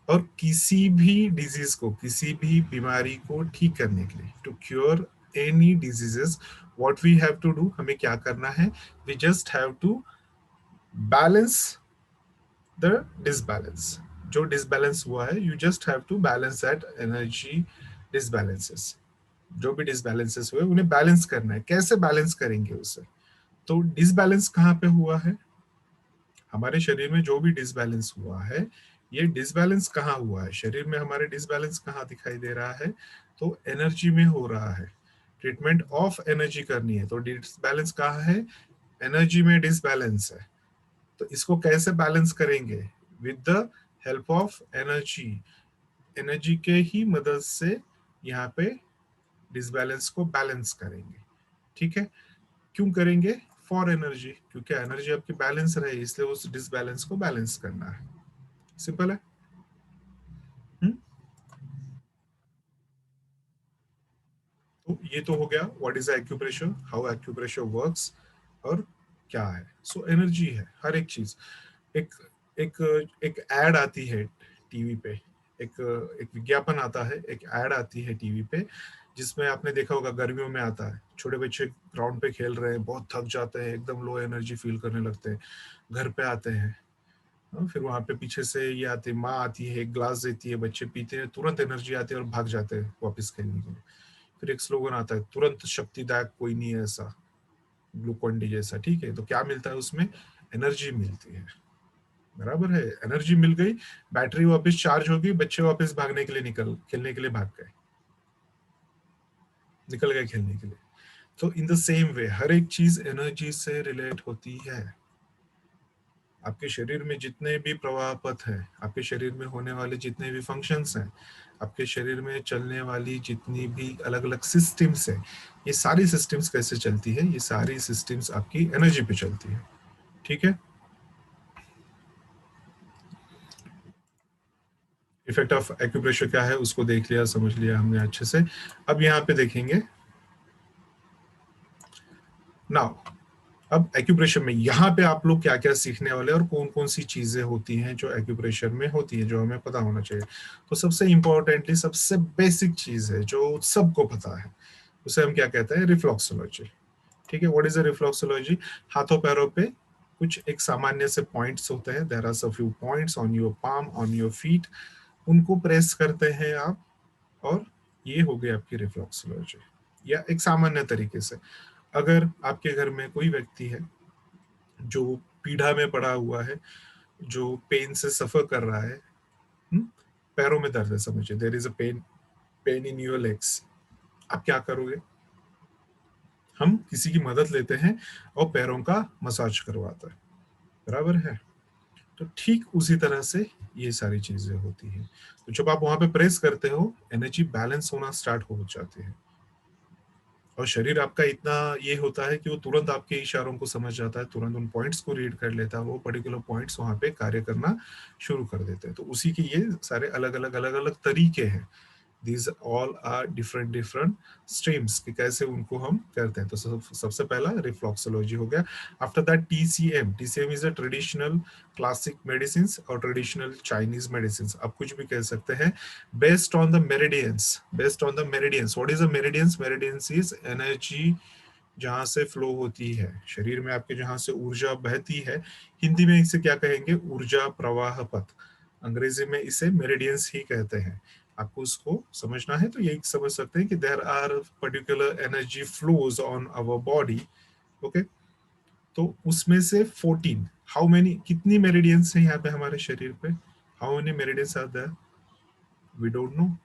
और किसी भी डिजीज को, किसी भी बीमारी को ठीक करने के लिए, to cure any diseases, what we have to do, हमें क्या करना है? We just have to balance the disbalance. जो डिसबैलेंस हुआ है, you just have to balance that energy disbalances. जो भी डिसबैलेंसेस हुए उन्हें बैलेंस करना है। कैसे बैलेंस करेंगे उसे? तो डिसबैलेंस कहाँ पे हुआ है? हमारे शरीर में जो भी डिसबैलेंस हुआ है, ये डिसबैलेंस कहाँ हुआ है? शरीर में हमारे डिसबैलेंस कहाँ दिखाई दे रहा है? तो एनर्जी में हो रहा है। ट्रीटमेंट ऑफ एनर्जी करनी है, तो डिसबैलेंस कहाँ है? एनर्जी में डिसबैलेंस है। तो इसको कैसे बैलेंस करेंगे? With the help of energy. Energy के ही मदद से यहाँ पे डिसबैलेंस को बैलेंस करेंगे। ठीक है? क्यों करेंगे? फॉर एनर्जी, क्योंकि एनर्जी आपकी बैलेंस रहे, इसलिए उस डिसबैलेंस को बैलेंस करना है। सिंपल है। हुँ? तो ये तो हो गया what is acupressure, how acupressure works और क्या है। सो एनर्जी है हर एक चीज। एक एक एक एड आती है टीवी पे, एक एक विज्ञापन आता है, एक एड आती है टीवी पे, जिसमें आपने देखा होगा गर्मियों में आता है। छोटे बच्चे ग्राउंड पे खेल रहे हैं, बहुत थक जाते हैं, एकदम लो एनर्जी फील करने लगते हैं, घर पे आते हैं। फिर वहां पे पीछे से ये आती माँ आती है, एक ग्लास देती है, बच्चे पीते हैं, तुरंत एनर्जी आती है और भाग जाते हैं वापस खेलने के लिए। फिर एक स्लोगन आता है, तुरंत शक्तिदायक कोई नहीं है ऐसा, ग्लूकोन डी जैसा। ठीक है, तो क्या मिलता है उसमें? एनर्जी मिलती है। बराबर है, एनर्जी मिल गई, बैटरी वापस चार्ज हो गई, बच्चे वापस भागने के लिए निकल खेलने के लिए भाग गए, निकल गए खेलने के लिए। तो इन द सेम वे हर एक चीज एनर्जी से रिलेट होती है। आपके शरीर में जितने भी प्रवाह पथ है, आपके शरीर में होने वाले जितने भी फंक्शंस हैं, आपके शरीर में चलने वाली जितनी भी अलग अलग सिस्टम्स है, ये सारी सिस्टम्स कैसे चलती है? ये सारी सिस्टम्स आपकी एनर्जी पे चलती है। ठीक है? इफेक्ट ऑफ एक्यूप्रेशर क्या है उसको देख लिया, समझ लिया हमने अच्छे से। अब यहाँ पे देखेंगे नाउ। अब एक्यूप्रेशर में यहाँ पे आप लोग क्या क्या सीखने वाले हैं और कौन कौन सी चीजें होती हैं जो एक्यूप्रेशर में होती है, जो हमें पता होना चाहिए। तो सबसे इंपॉर्टेंटली, सबसे बेसिक चीज है जो सबको पता है, उसे हम क्या कहते हैं? रिफ्लॉक्सोलॉजी। ठीक है, व्हाट इज अ रिफ्लॉक्सोलॉजी? हाथों पैरों पे कुछ एक सामान्य से पॉइंट्स होते हैं, there are some few points on your palm, on your feet, उनको प्रेस करते हैं आप, और ये हो गई आपकी रिफ्लॉक्सोलॉजी। या एक सामान्य तरीके से, अगर आपके घर में कोई व्यक्ति है जो पीढ़ा में पड़ा हुआ है, जो पेन से सफर कर रहा है, हुँ? पैरों में दर्द है, समझिए there is a pain, pain in your legs, आप क्या करोगे? हम किसी की मदद लेते हैं और पैरों का मसाज करवाता है। बराबर है? तो ठीक उसी तरह से ये सारी चीजें होती हैं। तो जब आप वहां पे प्रेस करते हो, एनर्जी बैलेंस होना स्टार्ट हो जाती है, और शरीर आपका इतना ये होता है कि वो तुरंत आपके इशारों को समझ जाता है, तुरंत उन पॉइंट्स को रीड कर लेता है, वो पर्टिकुलर पॉइंट्स वहां पे कार्य करना शुरू कर देते हैं। तो उसी के ये सारे अलग अलग तरीके हैं। These all are different different streams कि कैसे उनको हम करते हैं। तो सबसे पहला रिफ्लॉक्सोलॉजी हो गया। After that TCM. TCM is a traditional classic medicine और ट्रेडिशनल चाइनीज मेडिसिन, आप कुछ भी कह सकते हैं। Based on the meridians, based on the meridians. What is a meridians? Meridians is energy जहां से फ्लो होती है शरीर में आपके, जहां से ऊर्जा बहती है। हिंदी में इसे क्या कहेंगे? ऊर्जा प्रवाह पथ। अंग्रेजी में इसे मेरिडियंस ही कहते हैं। आपको उसको समझना है तो यही समझ सकते हैं कि there are particular energy flows on our body. Okay, तो उसमें से 14, हाउ मेनी, कितनी मेरिडियंस है यहाँ पे हमारे शरीर पे? How many meridians are there? We don't know.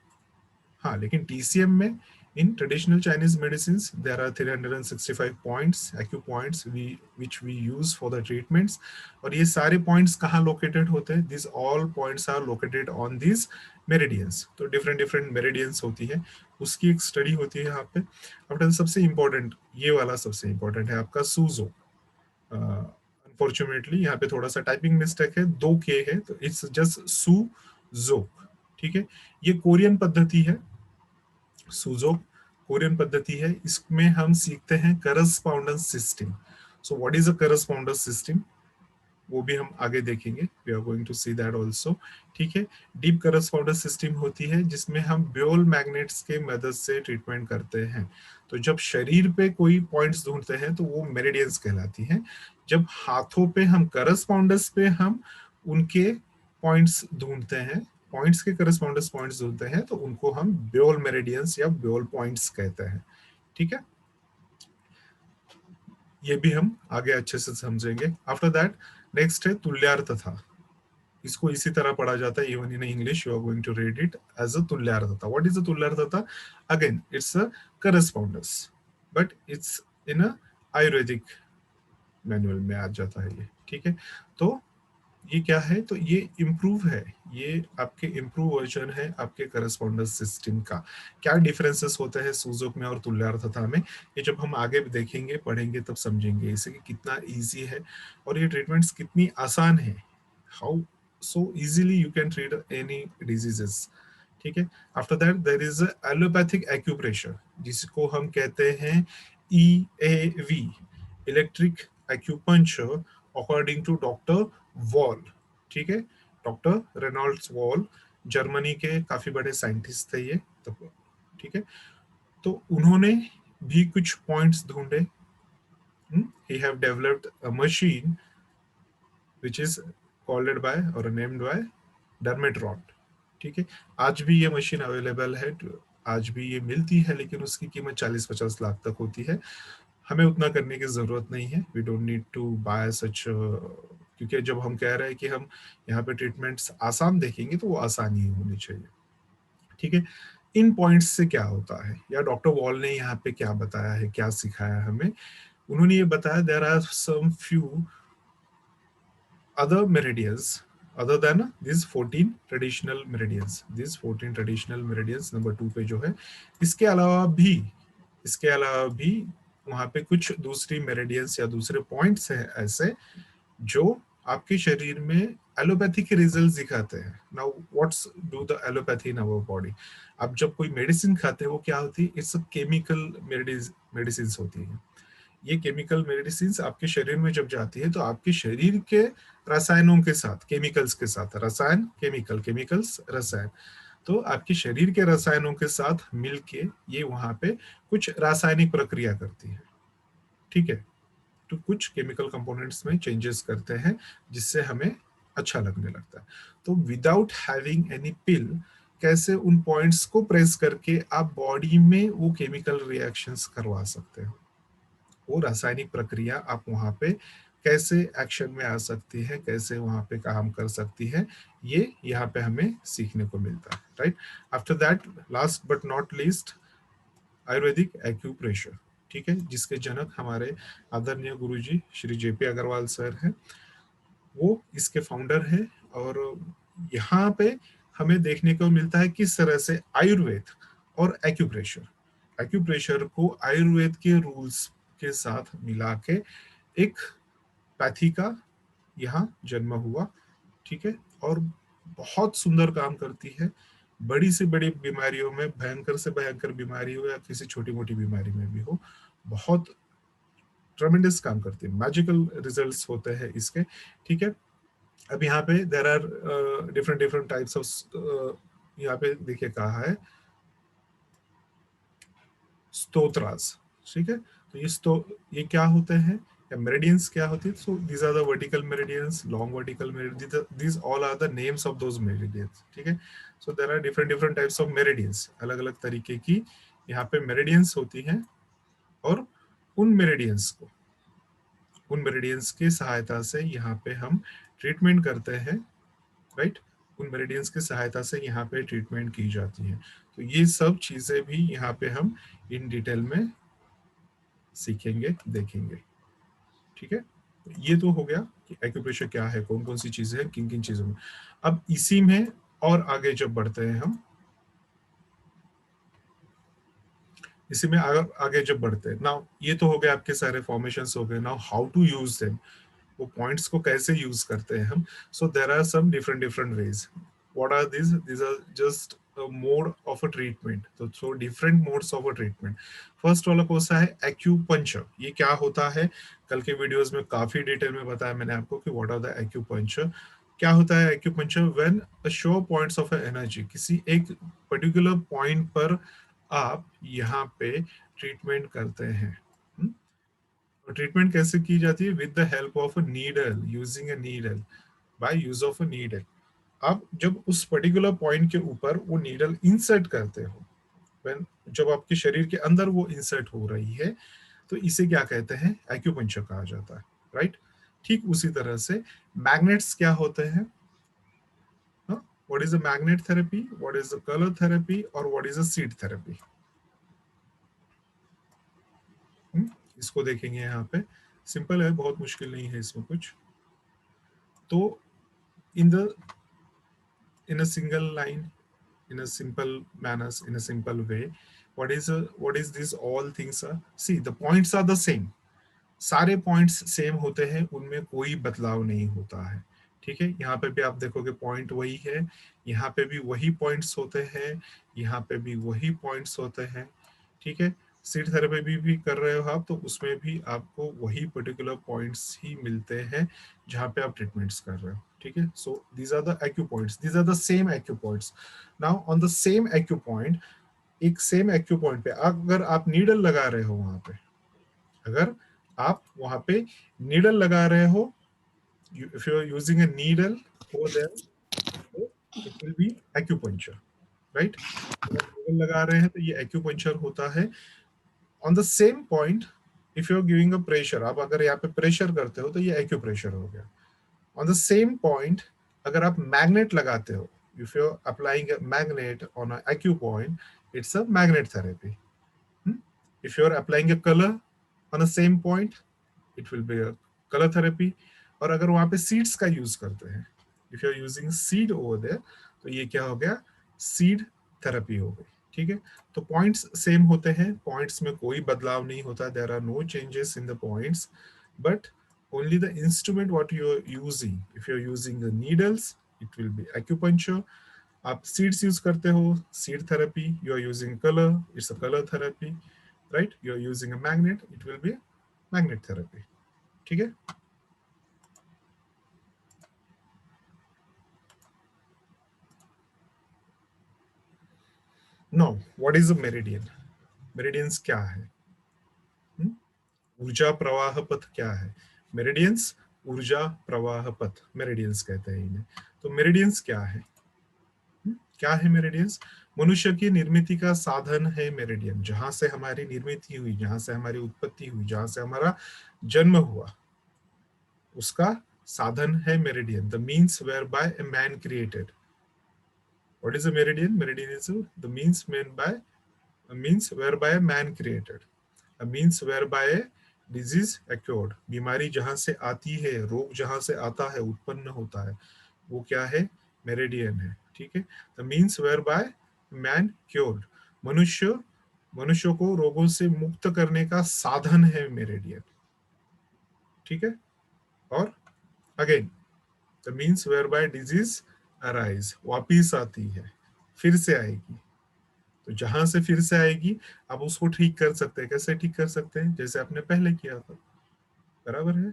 हाँ, लेकिन TCM में in traditional Chinese medicine there are 365 points, acu points which we use for the treatments. और ये सारे पॉइंट्स कहाँ लोकेटेड होते हैं? This all points are located on this meridians. तो डिफरेंट डिफरेंट मेरिडियंस होती है, उसकी एक स्टडी होती है यहाँ पे। अब सबसे इंपॉर्टेंट, ये वाला सबसे इंपॉर्टेंट है आपका सूजो। अनफॉर्चुनेटली यहाँ पे थोड़ा सा टाइपिंग मिस्टेक है, 2 K है, तो इट्स जस्ट सूजो। ठीक है, ये कोरियन पद्धति है। सूजो कोरियन पद्धति है, इसमें हम सीखते हैं correspondence system. So what is a correspondence system, वो भी हम आगे देखेंगे, we are going to see that also. ठीक है, डीप करस्पॉन्डेंस सिस्टम होती है जिसमें हम ब्योल मैग्नेट्स के मदद से ट्रीटमेंट करते हैं। तो जब शरीर पे कोई पॉइंट्स ढूंढते हैं तो वो मेरिडियंस कहलाती हैं। जब हाथों पे हम करस्पॉन्डेंस पे हम उनके पॉइंट्स ढूंढते हैं, पॉइंट्स के करस्पॉन्डेंस पॉइंट्स ढूंढते हैं, तो उनको हम ब्योल मेरिडियंस या ब्योल पॉइंट्स कहते हैं। ठीक है, ये भी हम आगे अच्छे से समझेंगे। आफ्टर दैट नेक्स्ट है तुल्यार्थता। इसको इसी तरह पढ़ा जाता है, even in English you are going to read it as a तुल्यार्थता। व्हाट इज अ तुल्यार्थता? Again it's a correspondence, but it's in a Ayurvedic manual में आ जाता है ये। ठीक है, तो ये क्या है? तो ये इम्प्रूव है, ये आपके इम्प्रूव वर्जन है आपके करस्पॉन्डेंस सिस्टम का। क्या डिफरेंसेस होते हैं सूजोक में और तुल्यार्थता में, ये जब हम आगे देखेंगे पढ़ेंगे तब समझेंगे इसे कि कितना इजी है और ये ट्रीटमेंट्स कितनी आसान है। How so easily you can treat any diseases. ठीक है, after that there is allopathic acupressure, जिसको हम कहते हैं EAV, electric acupuncture, according to doctor Voll. ठीक है, डॉक्टर रेनॉल्ड्स वॉल जर्मनी के काफी बड़े साइंटिस्ट थे ये। तो ठीक है, तो उन्होंने भी कुछ पॉइंट्स ढूंढे। He have developed a machine which is called by or named by डर्मेट्रॉन। ठीक है, आज भी ये मशीन अवेलेबल है, आज भी ये मिलती है, लेकिन उसकी कीमत 40-50 लाख तक होती है। हमें उतना करने की जरूरत नहीं है, we don't need to buy such, क्योंकि जब हम कह रहे हैं कि हम यहाँ पे ट्रीटमेंट्स आसान देखेंगे तो वो आसान ही होनी चाहिए। ठीक है, इन पॉइंट्स से क्या होता है, या डॉक्टर वॉल ने यहाँ पे क्या बताया है, क्या सिखाया हमें? उन्होंने ये बताया there are some few other meridians other than these 14 traditional meridians, these 14 traditional meridians number 2 पे जो है, इसके अलावा भी वहां पे कुछ दूसरी मेरिडियंस या दूसरे पॉइंट्स हैं ऐसे जो आपके शरीर में एलोपैथी के रिजल्ट दिखाते हैं। Now what's do the allopathy in our body? आप जब कोई मेडिसिन खाते हैं वो क्या होती है? इट्स अ केमिकल मेडिसिन होती है। ये केमिकल मेडिसिन आपके शरीर में जब जाती है तो आपके शरीर के रसायनों के साथ, केमिकल्स के साथ, रसायन केमिकल, केमिकल्स रसायन, तो आपके शरीर के रसायनों के साथ मिलके ये वहां पे कुछ रासायनिक प्रक्रिया करती है। ठीक है, तो कुछ केमिकल कंपोनेंट्स में चेंजेस करते हैं जिससे हमें अच्छा लगने लगता है। तो विदाउट हैविंग एनी पिल कैसे उन पॉइंट्स को प्रेस करके आप बॉडी में वो केमिकल रिएक्शंस करवा सकते हो, वो रासायनिक प्रक्रिया आप वहां पे कैसे एक्शन में आ सकती है, कैसे वहां पे काम कर सकती है, ये यहाँ पे हमें सीखने को मिलता है। Right, after that last but not least Ayurvedic acupressure. ठीक है, जिसके जनक हमारे आदरणीय गुरुजी श्री JP अग्रवाल सर हैं, वो इसके फाउंडर हैं। और यहाँ पे हमें देखने को मिलता है किस तरह से आयुर्वेद और एक्यूप्रेशर को आयुर्वेद के रूल्स के साथ मिला के एक पैथी का यहाँ जन्म हुआ। ठीक है, और बहुत सुंदर काम करती है, बड़ी से बड़ी बीमारियों में, भयंकर से भयंकर बीमारी हो या किसी छोटी मोटी बीमारी में भी हो, बहुत ट्रमेंडस काम करती है, मैजिकल रिजल्ट्स होते हैं इसके। ठीक है, अब यहाँ पे there are different different types of, यहाँ पे देखिए कहा है स्तोत्रास। ठीक है, तो ये क्या होते हैं, या मेरिडियंस क्या होती है? So these are the vertical meridians, long vertical meridians, these all are the names of those meridians. ठीक है, so there are different different types of meridians, अलग अलग तरीके की यहाँ पे मेरिडियंस होती हैं। और उन मेरिडियंस को, उन मेरिडियंस की सहायता से यहाँ पे हम ट्रीटमेंट करते हैं। राइट, उन मेरिडियंस की सहायता से यहाँ पे ट्रीटमेंट की जाती है। तो ये सब चीजें भी यहाँ पे हम इन डिटेल में सीखेंगे, देखेंगे। ठीक है, ये तो हो गया कि एक्यूप्रेशर क्या है, कौन कौन सी चीजें हैं, किन किन चीजों में। अब इसी में और आगे जब बढ़ते हैं हम, इसी में आगे जब बढ़ते हैं, नाउ ये तो हो गए आपके सारे फॉर्मेशंस हो गए। Now how to use them, वो पॉइंट्स को कैसे यूज करते हैं हम। So there are some different different ways. What are this are just mode of a treatment. तो so different modes of a treatment. First वाला कौन सा है, एक्यूपंक्चर। ये क्या होता है, कल के वीडियोस में काफी डिटेल में बताया मैंने आपको कि व्हाट आर द एक्यूपंक्चर। क्या होता है acupuncture, when a show points of energy, किसी एक पर्टिकुलर पॉइंट पर आप यहाँ पे ट्रीटमेंट करते हैं। तो ट्रीटमेंट कैसे की जाती है, with the help of a needle, using a needle, by use of a needle. आप जब उस पर्टिकुलर पॉइंट के ऊपर वो नीडल इंसर्ट करते हो, when जब आपके शरीर के अंदर वो इंसर्ट हो रही है, तो इसे क्या कहते हैं, एक्यूपंक्चर कहा जाता है, राइट। ठीक उसी तरह से मैग्नेट्स क्या होते हैं, what is a magnet therapy, what is a colour therapy, और what is a seed therapy. इसको देखेंगे यहाँ पे, सिंपल है, बहुत मुश्किल नहीं है इसमें कुछ। तो in the in a single line, in a simple manners, in a simple way, what is this all things are, see the points are the same, सारे पॉइंट्स सेम होते हैं, उनमें कोई बदलाव नहीं होता है। ठीक है, यहाँ पे भी आप देखोगे पॉइंट वही है, यहाँ पे भी वही पॉइंट्स होते हैं, यहाँ पे भी वही पॉइंट्स होते हैं। ठीक है, सीट थेरेपी भी कर रहे हो आप, तो उसमें भी आपको वही पर्टिकुलर पॉइंट्स ही मिलते हैं जहाँ पे आप ट्रीटमेंट्स कर रहे हो। ठीक है, so these are the acu points, these are the same acu points. Now on the same acu point, एक सेम एक्यू पॉइंट पे अगर आप नीडल लगा रहे हो वहां पे, अगर आप वहां पे नीडल लगा रहे हो, if you are using a needle over there, so it will be acupuncture, right। Needle लगा रहे हैं तो ये एक्यूपंक्चर होता है। On the same point, if you are giving a pressure, आप अगर यहाँ पे प्रेशर करते हो तो ये एक्यूप्रेशर हो गया। ऑन द सेम पॉइंट अगर आप मैग्नेट लगाते हो, if you are applying a magnet on a acu point, it's a magnet therapy. If you're applying a color on the same point, it will be a color therapy. और अगर वहां पे seeds का use करते हैं, if you are using seed over there, तो ये क्या हो गया, सीड थेरेपी हो गई। ठीक है, तो पॉइंट्स सेम होते हैं, पॉइंट्स में कोई बदलाव नहीं होता, there are no changes in the points, but only the instrument what you are using, if you are using the needles, it will be acupuncture। आप सीड्स यूज करते हो, seed therapy, you are using colour, it's a colour therapy, right. You are using a magnet, it will be magnet therapy. ठीक है, no what is a meridian, meridians क्या है, हम्म? ऊर्जा प्रवाह पथ क्या है, मेरिडियंस ऊर्जा प्रवाह पथ, मेरिडियंस कहते हैं इन्हें। तो मेरिडियंस क्या है, क्या है मेरिडियंस, मनुष्य की निर्मित का साधन है मेरिडियन, जहां से हमारी निर्मित हुई, जहां से हमारी उत्पत्ति हुई, जहां से हमारा जन्म हुआ, उसका साधन है meridian, the means whereby a man created. What is a meridian, meridian is the means men by, means whereby a man created, a means whereby a disease occurred, बीमारी जहां से आती है, रोग जहां से आता है, उत्पन्न होता है, वो क्या है, मेरिडियन है। ठीक है, the means whereby man cured, मनुष्य मनुष्य को रोगों से मुक्त करने का साधन है मेरिडियन। ठीक है, और again the means whereby disease arise, वापिस आती है, फिर से आएगी, तो जहां से फिर से आएगी, आप उसको ठीक कर सकते हैं। कैसे ठीक कर सकते हैं, जैसे आपने पहले किया था, बराबर है।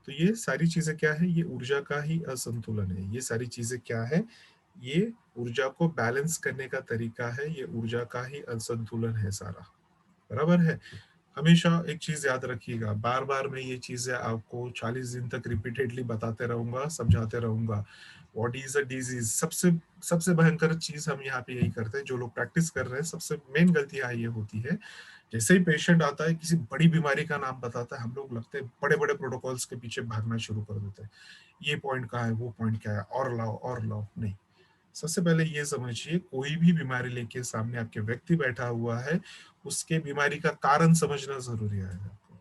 तो ये सारी चीजें क्या है, ये ऊर्जा का ही असंतुलन है। ये सारी चीजें क्या है, ये ऊर्जा को बैलेंस करने का तरीका है, ये ऊर्जा का ही असंतुलन है सारा, बराबर है। हमेशा एक चीज याद रखिएगा, बार बार मैं ये चीजें आपको 40 दिन तक रिपीटेडली बताते रहूंगा, समझाते रहूंगा। व्हाट इज अ डिजीज, सबसे सबसे भयंकर चीज हम यहाँ पे यही करते हैं, जो लोग प्रैक्टिस कर रहे हैं, सबसे मेन गलती यहाँ ये होती है। जैसे ही पेशेंट आता है, किसी बड़ी बीमारी का नाम बताता है, हम लोग लगते हैं बड़े बड़े प्रोटोकॉल्स के पीछे भागना शुरू कर देते हैं। ये पॉइंट कहाँ है, वो पॉइंट क्या है, और लाओ और लाओ, नहीं। सबसे पहले ये समझिए, कोई भी बीमारी लेके सामने आपके व्यक्ति बैठा हुआ है, उसके बीमारी का कारण समझना जरूरी है आपको।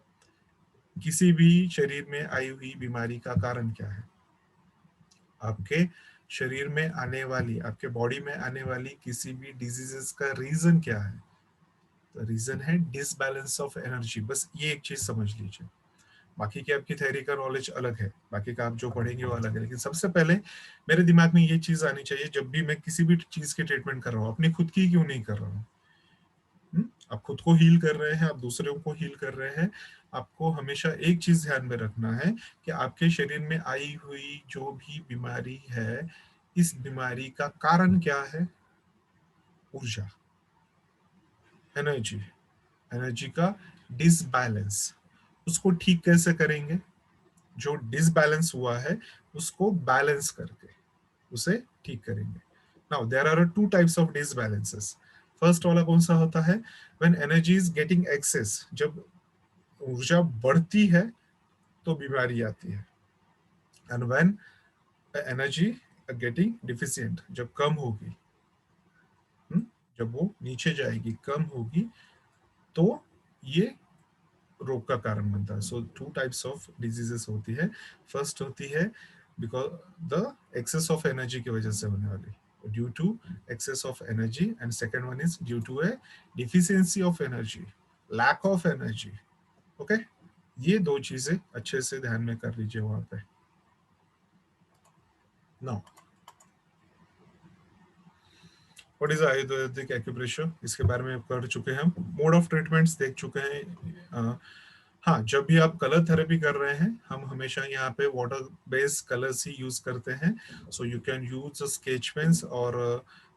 किसी भी शरीर में आई हुई बीमारी का कारण क्या है? आपके शरीर में आने वाली, आपके बॉडी में आने वाली किसी भी डिजीजेस का रीजन क्या है? तो रीजन है डिसबैलेंस ऑफ एनर्जी। बस ये एक चीज समझ लीजिए। बाकी की आपकी थ्योरी का नॉलेज अलग है, बाकी का आप जो पढ़ेंगे वो अलग है, लेकिन सबसे पहले मेरे दिमाग में ये चीज आनी चाहिए, जब भी मैं किसी भी चीज के ट्रीटमेंट कर रहा हूँ, अपनी खुद की क्यों नहीं कर रहा हूँ। आप खुद को हील कर रहे हैं, आप दूसरों को हील कर रहे हैं। आपको हमेशा एक चीज ध्यान में रखना है कि आपके शरीर में आई हुई जो भी बीमारी है, इस बीमारी का कारण क्या है? ऊर्जा, एनर्जी, एनर्जी का डिसबैलेंस। उसको ठीक कैसे करेंगे? जो डिसबैलेंस हुआ है उसको बैलेंस करके उसे ठीक करेंगे। Now there are two types of disbalances. First वाला कौन सा होता है? When energy is getting excess, जब ऊर्जा बढ़ती है तो बीमारी आती है। And when energy getting deficient, जब कम होगी, जब वो नीचे जाएगी, कम होगी, तो ये रोग का कारण बनता है। So two types of diseases होती है। फर्स्ट होती है because the excess of energy की वजह से होने वाली, due to excess of energy, and second one is due to a deficiency of energy, lack of energy. Okay, ये दो चीजें अच्छे से ध्यान में कर लीजिए वहां पे। Now what is Ayurvedic acupressure, इसके बारे में कर चुके हैं हम। मोड ऑफ ट्रीटमेंट्स देख चुके हैं। हाँ, जब भी आप कलर थेरेपी कर रहे हैं, हम हमेशा यहाँ पे वाटर बेस्ड कलर्स ही यूज करते हैं। So you can use sketch pens और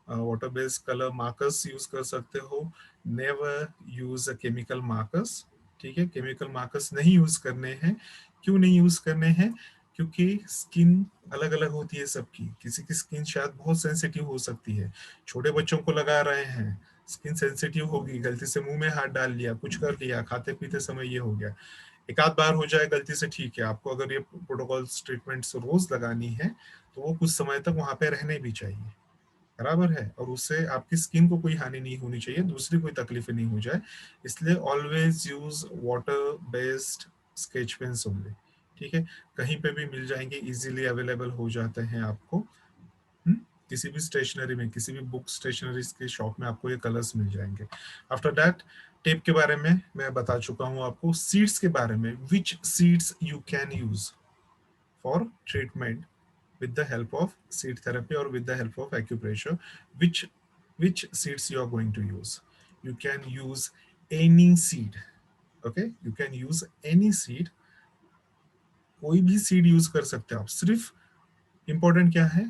water based colour markers use कर सकते हो। Never use chemical markers. ठीक है, केमिकल मार्कर्स नहीं यूज करने हैं। क्यों नहीं यूज करने हैं? क्योंकि स्किन अलग अलग होती है सबकी, किसी की स्किन शायद बहुत सेंसिटिव हो सकती है। छोटे बच्चों को लगा रहे हैं, स्किन सेंसिटिव होगी, गलती से मुंह में हाथ डाल लिया, कुछ कर लिया, खाते पीते समय ये हो गया। एक आध बार हो जाए गलती से, ठीक है। आपको अगर ये प्रोटोकॉल्स ट्रीटमेंट्स रोज लगानी है तो वो कुछ समय तक वहां पे रहने भी चाहिए, बराबर है। और उससे आपकी स्किन को कोई हानि नहीं होनी चाहिए, दूसरी कोई तकलीफें नहीं हो जाए। इसलिए always use water based sketch pens only. ठीक है, कहीं पे भी मिल जाएंगे, इजीली अवेलेबल हो जाते हैं आपको। हम्म, किसी भी स्टेशनरी में, किसी भी बुक स्टेशनरी के शॉप में आपको ये कलर्स मिल जाएंगे। आफ्टर दैट, टेप के बारे में मैं बता चुका हूं आपको। सीड्स के बारे में, which seeds you can use for treatment with the help of seed therapy or with the help of acupressure, which seeds you are going to use. You can use any seed. Okay, you can use any seed, कोई भी seed use कर सकते हैं आप। सिर्फ important क्या है?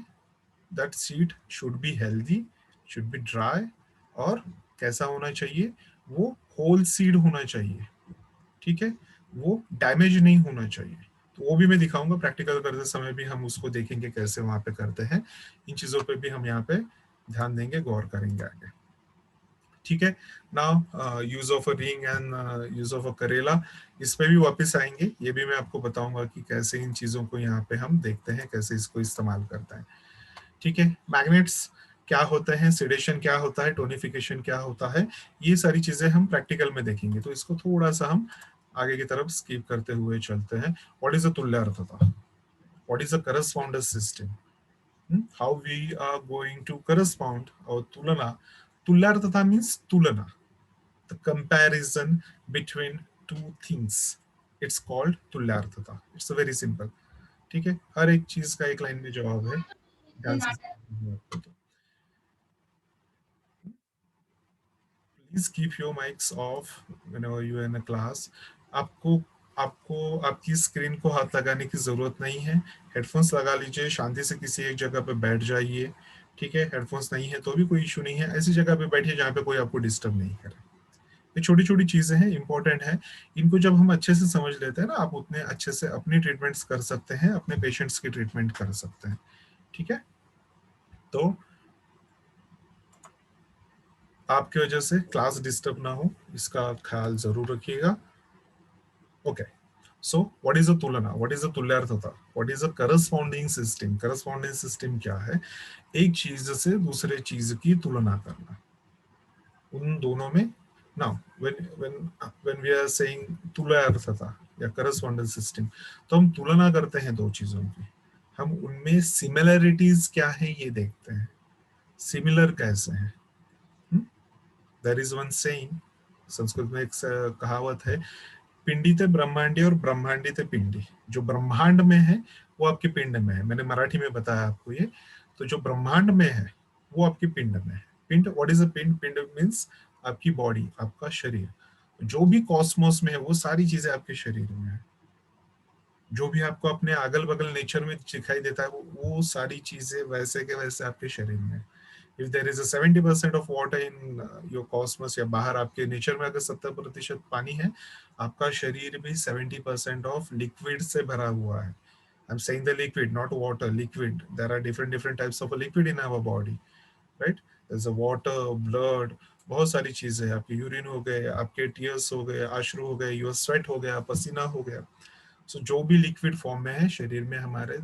That seed should be healthy, should be dry, और कैसा होना चाहिए? वो होल सीड होना चाहिए। ठीक है, वो डैमेज नहीं होना चाहिए। तो वो भी मैं दिखाऊंगा, प्रैक्टिकल करते समय भी हम उसको देखेंगे कैसे वहां पे करते हैं। इन चीजों पे भी हम यहाँ पे ध्यान देंगे, गौर करेंगे आगे। ठीक है। Now use of a ring and use of a करेला, इस पे भी वापस आएंगे। ये भी मैं आपको बताऊंगा कि कैसे इन चीजों को यहाँ पे हम देखते हैं, कैसे इसको इस्तेमाल करते हैं। ठीक है, मैग्नेट्स क्या होते हैं, सेडेशन क्या होता है, टोनिफिकेशन क्या होता है, ये सारी चीजें हम प्रैक्टिकल में देखेंगे। तो इसको थोड़ा सा हम आगे की तरफ स्किप करते हुए चलते हैं। व्हाट इज अ तुल्यार्थता? What is a correspondence system? How we are going to correspond और तुलना। तुल्यार्थता मीन्स तुलना, the comparison between two things, it's called तुल्यार्थता। It's very simple. ठीक है, हर एक चीज का एक लाइन में जवाब है, ध्यान से। Please keep your mics off whenever you are in a class. आपको आपको आपकी स्क्रीन को हाथ लगाने की जरूरत नहीं है। हेडफोन्स लगा लीजिए, शांति से किसी एक जगह पे बैठ जाइए। ठीक है, हेडफोन्स नहीं है तो भी कोई इशू नहीं है, ऐसी जगह पे बैठिए जहाँ पे कोई आपको डिस्टर्ब नहीं करे। ये छोटी छोटी चीजें हैं, इंपॉर्टेंट है। इनको जब हम अच्छे से समझ लेते हैं ना, आप उतने अच्छे से अपनी ट्रीटमेंट्स कर सकते हैं, अपने पेशेंट्स की ट्रीटमेंट कर सकते हैं। ठीक है, तो आपकी वजह से क्लास डिस्टर्ब ना हो, इसका ख्याल जरूर रखिएगा। Okay, so what is a तुलना, व्हाट इज अ तुल्यार्थता, what is a corresponding system? Corresponding system क्या है? एक चीज से दूसरे चीज की तुलना करना, उन दोनों में। Now when we are saying तुल्यार्थता या करस्पॉन्डेंस सिस्टम, तो हम तुलना करते हैं दो चीजों की, हम उनमें सिमिलरिटीज क्या है ये देखते हैं, सिमिलर कैसे हैं। There is one saying, Sanskrit में एक कहावत है, पिंडी ते ब्रह्मांडी और ब्रह्मांडी ते पिंडी। जो ब्रह्मांड में है वो आपके पिंड में है, मैंने मराठी में बताया आपको ये। तो जो ब्रह्मांड में है वो आपके पिंड में है। पिंड, व्हाट इज अ पिंड? पिंड मीन्स आपकी बॉडी, आपका शरीर। जो भी कॉस्मोस में है वो सारी चीजें आपके शरीर में है। जो भी आपको अपने अगल बगल नेचर में दिखाई देता है वो सारी चीजें वैसे के वैसे आपके शरीर में। If there is a 70% of water in your cosmos, या बाहर आपके नेचर में अगर 70% पानी है, आपका शरीर भी 70% ऑफ लिक्विड से भरा हुआ है। I am saying the liquid, not water, liquid. There are different different types of liquid in our body, right? There is a water, blood, बहुत सारी चीजें, आपके यूरिन हो गए, आपके टीयर्स हो गए, आश्रु हो गए, योर स्वेट हो गया, पसीना हो गया। सो जो भी लिक्विड फॉर्म में है शरीर में हमारे,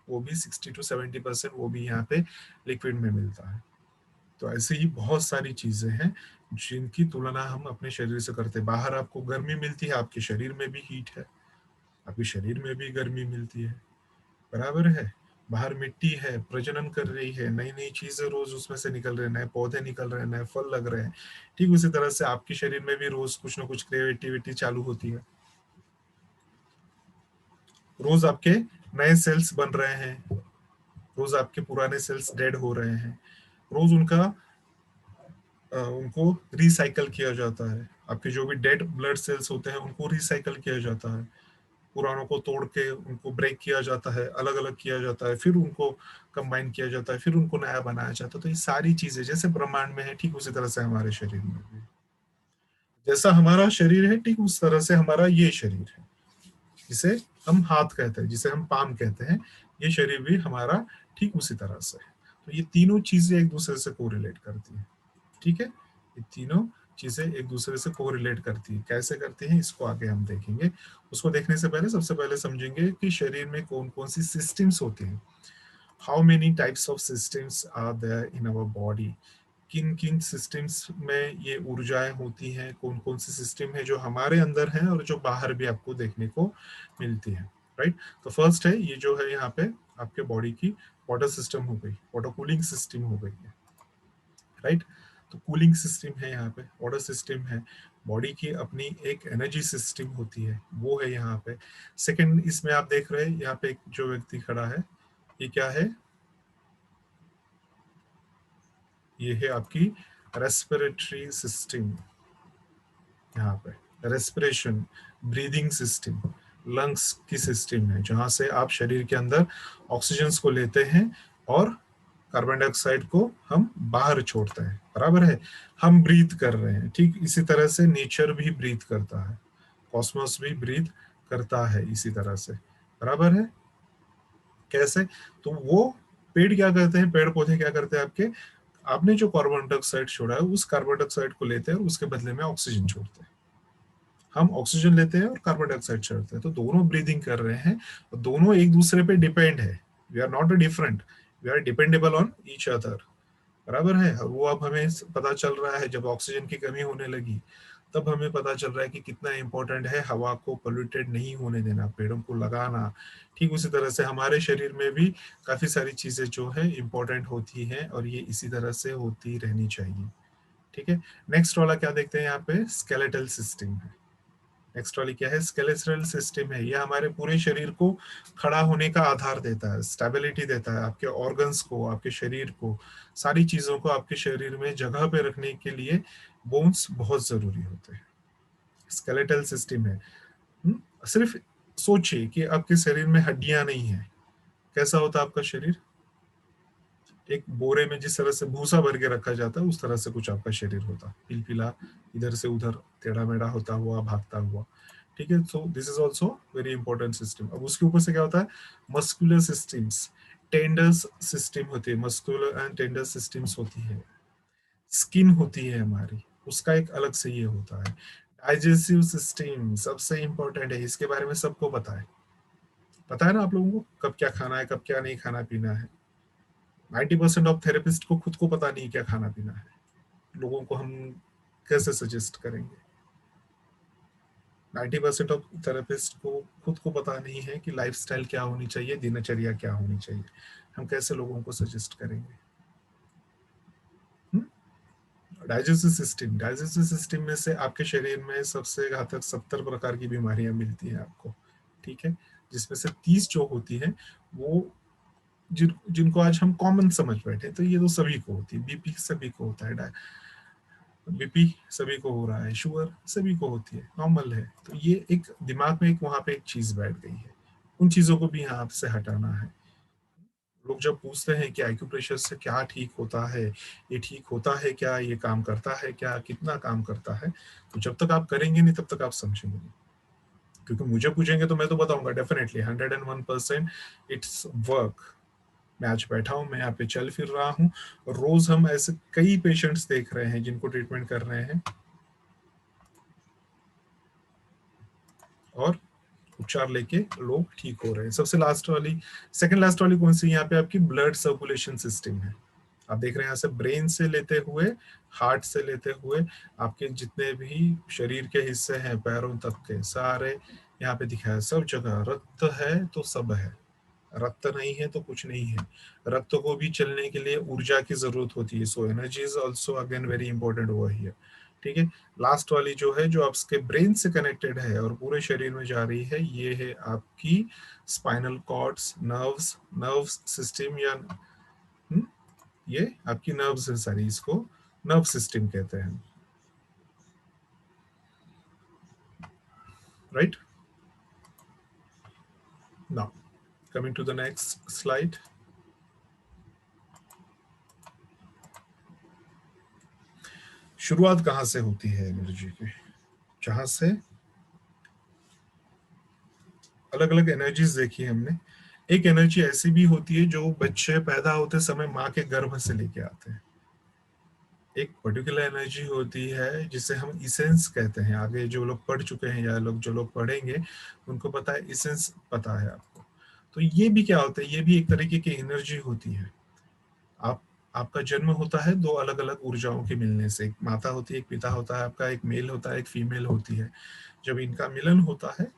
वो भी 60 to 70% वो भी यहाँ पे लिक्विड में मिलता है। तो ऐसे ही बहुत सारी चीजें हैं जिनकी तुलना हम अपने शरीर से करते हैं। बाहर आपको गर्मी मिलती है, आपके शरीर में भी हीट है, आपके शरीर में भी गर्मी मिलती है, बराबर है। बाहर मिट्टी है, प्रजनन कर रही है, नई नई चीजें रोज उसमें से निकल रहे हैं, नए पौधे निकल रहे हैं, नए फल लग रहे हैं। ठीक उसी तरह से आपके शरीर में भी रोज कुछ ना कुछ क्रिएटिविटी चालू होती है। रोज आपके नए सेल्स बन रहे हैं, रोज आपके पुराने सेल्स डेड हो रहे हैं, रोज उनको रिसाइकल किया जाता है। आपके जो भी डेड ब्लड सेल्स होते हैं उनको रिसाइकल किया जाता है, पुरानों को तोड़ के उनको ब्रेक किया जाता है, अलग अलग किया जाता है, फिर उनको कंबाइन किया जाता है, फिर उनको नया बनाया जाता है। तो ये सारी चीजें जैसे ब्रह्मांड में है, ठीक उसी तरह से हमारे शरीर में भी, जैसा हमारा शरीर है ठीक उस तरह से हमारा ये शरीर है, जिसे हम हाथ कहते हैं, जिसे हम पाम कहते हैं, ये शरीर भी हमारा ठीक उसी तरह से है। तो ये तीनों चीजें एक दूसरे से कोरिलेट करती है, ठीक है? ये तीनों चीजें एक दूसरे से कोरिलेट करती है। कैसे करती हैं इसको आगे हम देखेंगे। उसको देखने से पहले सबसे पहले समझेंगे कि शरीर में कौन कौन सी सिस्टम्स होती हैं। How many types of systems are there in our body? किन किन सिस्टम्स में ये ऊर्जाएं होती हैं, कौन कौन सी सिस्टम है जो हमारे अंदर है और जो बाहर भी आपको देखने को मिलती है, राइट? तो फर्स्ट है ये जो है यहाँ पे आपके बॉडी की वाटर सिस्टम हो गई, वाटर कूलिंग सिस्टम हो गई है, राइट? तो कूलिंग सिस्टम है यहाँ पे, वाटर सिस्टम है। बॉडी की अपनी एक एनर्जी सिस्टम होती है, वो है यहाँ पे। सेकंड, इसमें आप देख रहे हैं यहाँ पे एक जो व्यक्ति खड़ा है, ये क्या है? ये है आपकी रेस्पिरेटरी सिस्टम। यहाँ पे रेस्पिरेशन, ब्रीदिंग सिस्टम, लंग्स की सिस्टम है, जहां से आप शरीर के अंदर ऑक्सीजन को लेते हैं और कार्बन डाइऑक्साइड को हम बाहर छोड़ते हैं, बराबर है? हम ब्रीथ कर रहे हैं, ठीक इसी तरह से नेचर भी ब्रीथ करता है, कॉस्मोस भी ब्रीथ करता है इसी तरह से, बराबर है? कैसे? तो वो पेड़ क्या करते हैं, पेड़ पौधे क्या करते हैं आपके, आपने जो कार्बन डाइऑक्साइड छोड़ा है उस कार्बन डाइऑक्साइड को लेते हैं और उसके बदले में ऑक्सीजन छोड़ते हैं। हम ऑक्सीजन लेते हैं और कार्बन डाइऑक्साइड छोड़ते हैं, तो दोनों ब्रीदिंग कर रहे हैं और दोनों एक दूसरे पे डिपेंड है। We are not different, we are dependable on each other, बराबर है? और वो अब हमें पता चल रहा है, जब ऑक्सीजन की कमी होने लगी तब हमें पता चल रहा है कि कितना इंपॉर्टेंट है हवा को पोल्यूटेड नहीं होने देना, पेड़ों को लगाना। ठीक उसी तरह से हमारे शरीर में भी काफी सारी चीजें जो है इंपॉर्टेंट होती हैं और ये इसी तरह से होती रहनी चाहिए, ठीक है? नेक्स्ट वाला क्या देखते हैं यहाँ पे, स्केलेटल सिस्टम है। नेक्स्ट वाली क्या है, स्केलेटल सिस्टम है। ये हमारे पूरे शरीर को खड़ा होने का आधार देता है, स्टेबिलिटी देता है, आपके ऑर्गन्स को, आपके शरीर को, सारी चीजों को आपके शरीर में जगह पे रखने के लिए बोन्स बहुत जरूरी होते हैं। स्केलेटल सिस्टम है। सिर्फ सोचिए कि आपके शरीर में हड्डियां नहीं है, कैसा होता आपका शरीर? एक बोरे में जिस तरह से भूसा भर के रखा जाता है उस तरह से कुछ आपका शरीर होता, पिलपिला, इधर से उधर टेढ़ा मेढ़ा होता हुआ, भागता हुआ, ठीक है? So this is also very important system. अब उसके ऊपर से क्या होता है, मस्कुलर सिस्टम्स, टेंडर्स सिस्टम होती है, मस्कुलर एंड टेंडर सिस्टम्स होती है। स्किन होती है हमारी, उसका एक अलग से ये होता है। डाइजेस्टिव सिस्टम सबसे इंपॉर्टेंट है, इसके बारे में सबको पता है ना आप लोगों को, कब क्या खाना है, कब क्या नहीं खाना पीना है। 90% ऑफ थेरेपिस्ट को खुद को पता नहीं क्या खाना पीना है, लोगों को हम कैसे सजेस्ट करेंगे। 90% ऑफ थेरेपिस्ट को खुद को पता नहीं है कि लाइफस्टाइल क्या होनी चाहिए, दिनचर्या क्या होनी चाहिए, हम कैसे लोगों को सजेस्ट करेंगे। डाइजेस्टिव सिस्टम में से आपके शरीर में सबसे घातक 70 प्रकार की बीमारियां मिलती हैं आपको, ठीक है, जिसमें से 30 जो होती है वो जिनको आज हम कॉमन समझ बैठे, तो ये तो सभी को होती है। बीपी सभी को होता है, बीपी सभी को हो रहा है, शुगर सभी को होती है, नॉर्मल है। तो ये एक दिमाग में एक वहां पे एक चीज बैठ गई है, उन चीजों को भी यहाँ आपसे हटाना है। लोग जब पूछते हैं कि आइक्यूप्रेशर से क्या ठीक होता है, ये ठीक होता है क्या, ये काम करता है क्या, कितना काम करता है, तो जब तक आप करेंगे नहीं तब तक आप समझेंगे नहीं। क्योंकि मुझे पूछेंगे तो मैं तो बताऊंगा डेफिनेटली 101% इट्स वर्क। मैं आज बैठा हूँ, मैं यहाँ पे चल फिर रहा हूँ, रोज हम ऐसे कई पेशेंट्स देख रहे हैं जिनको ट्रीटमेंट कर रहे हैं, और उपचार लेके लोग ठीक हो रहे हैं। सबसे लास्ट वाली, सेकंड लास्ट वाली कौन सी, यहाँ पे आपकी ब्लड सर्कुलेशन सिस्टम है। आप देख रहे हैं यहाँ से ब्रेन से लेते हुए, हार्ट से लेते हुए, आपके जितने भी शरीर के हिस्से हैं पैरों तक के सारे यहाँ पे दिखा है, सब जगह रक्त है तो सब है, रक्त नहीं है तो कुछ नहीं है। रक्त को भी चलने के लिए ऊर्जा की जरूरत होती है, so energy is also again very important over here, ठीक है। लास्ट वाली जो है, जो आपके ब्रेन से कनेक्टेड है और पूरे शरीर में जा रही है, ये है आपकी स्पाइनल कॉर्ड्स, नर्व्स सिस्टम, या ये आपकी नर्व्स है सारी, इसको नर्व सिस्टम कहते हैं, right. Now coming to the next slide. शुरुआत कहाँ से होती है एनर्जी की, जहां से अलग अलग एनर्जीज देखी है हमने। एक एनर्जी ऐसी भी होती है जो बच्चे पैदा होते समय माँ के गर्भ से लेके आते हैं। एक पर्टिकुलर एनर्जी होती है जिसे हम इसेंस कहते हैं, आगे जो लोग पढ़ चुके हैं या लोग जो लोग पढ़ेंगे उनको पता है, इसेंस पता है आपको। तो ये भी क्या होता है, ये भी एक तरीके की एनर्जी होती है। आप आपका जन्म होता है दो अलग अलग ऊर्जाओं के मिलने से, एक माता होती है, एक पिता होता है आपका, एक मेल होता है, एक फीमेल होती है। जब इनका मिलन होता है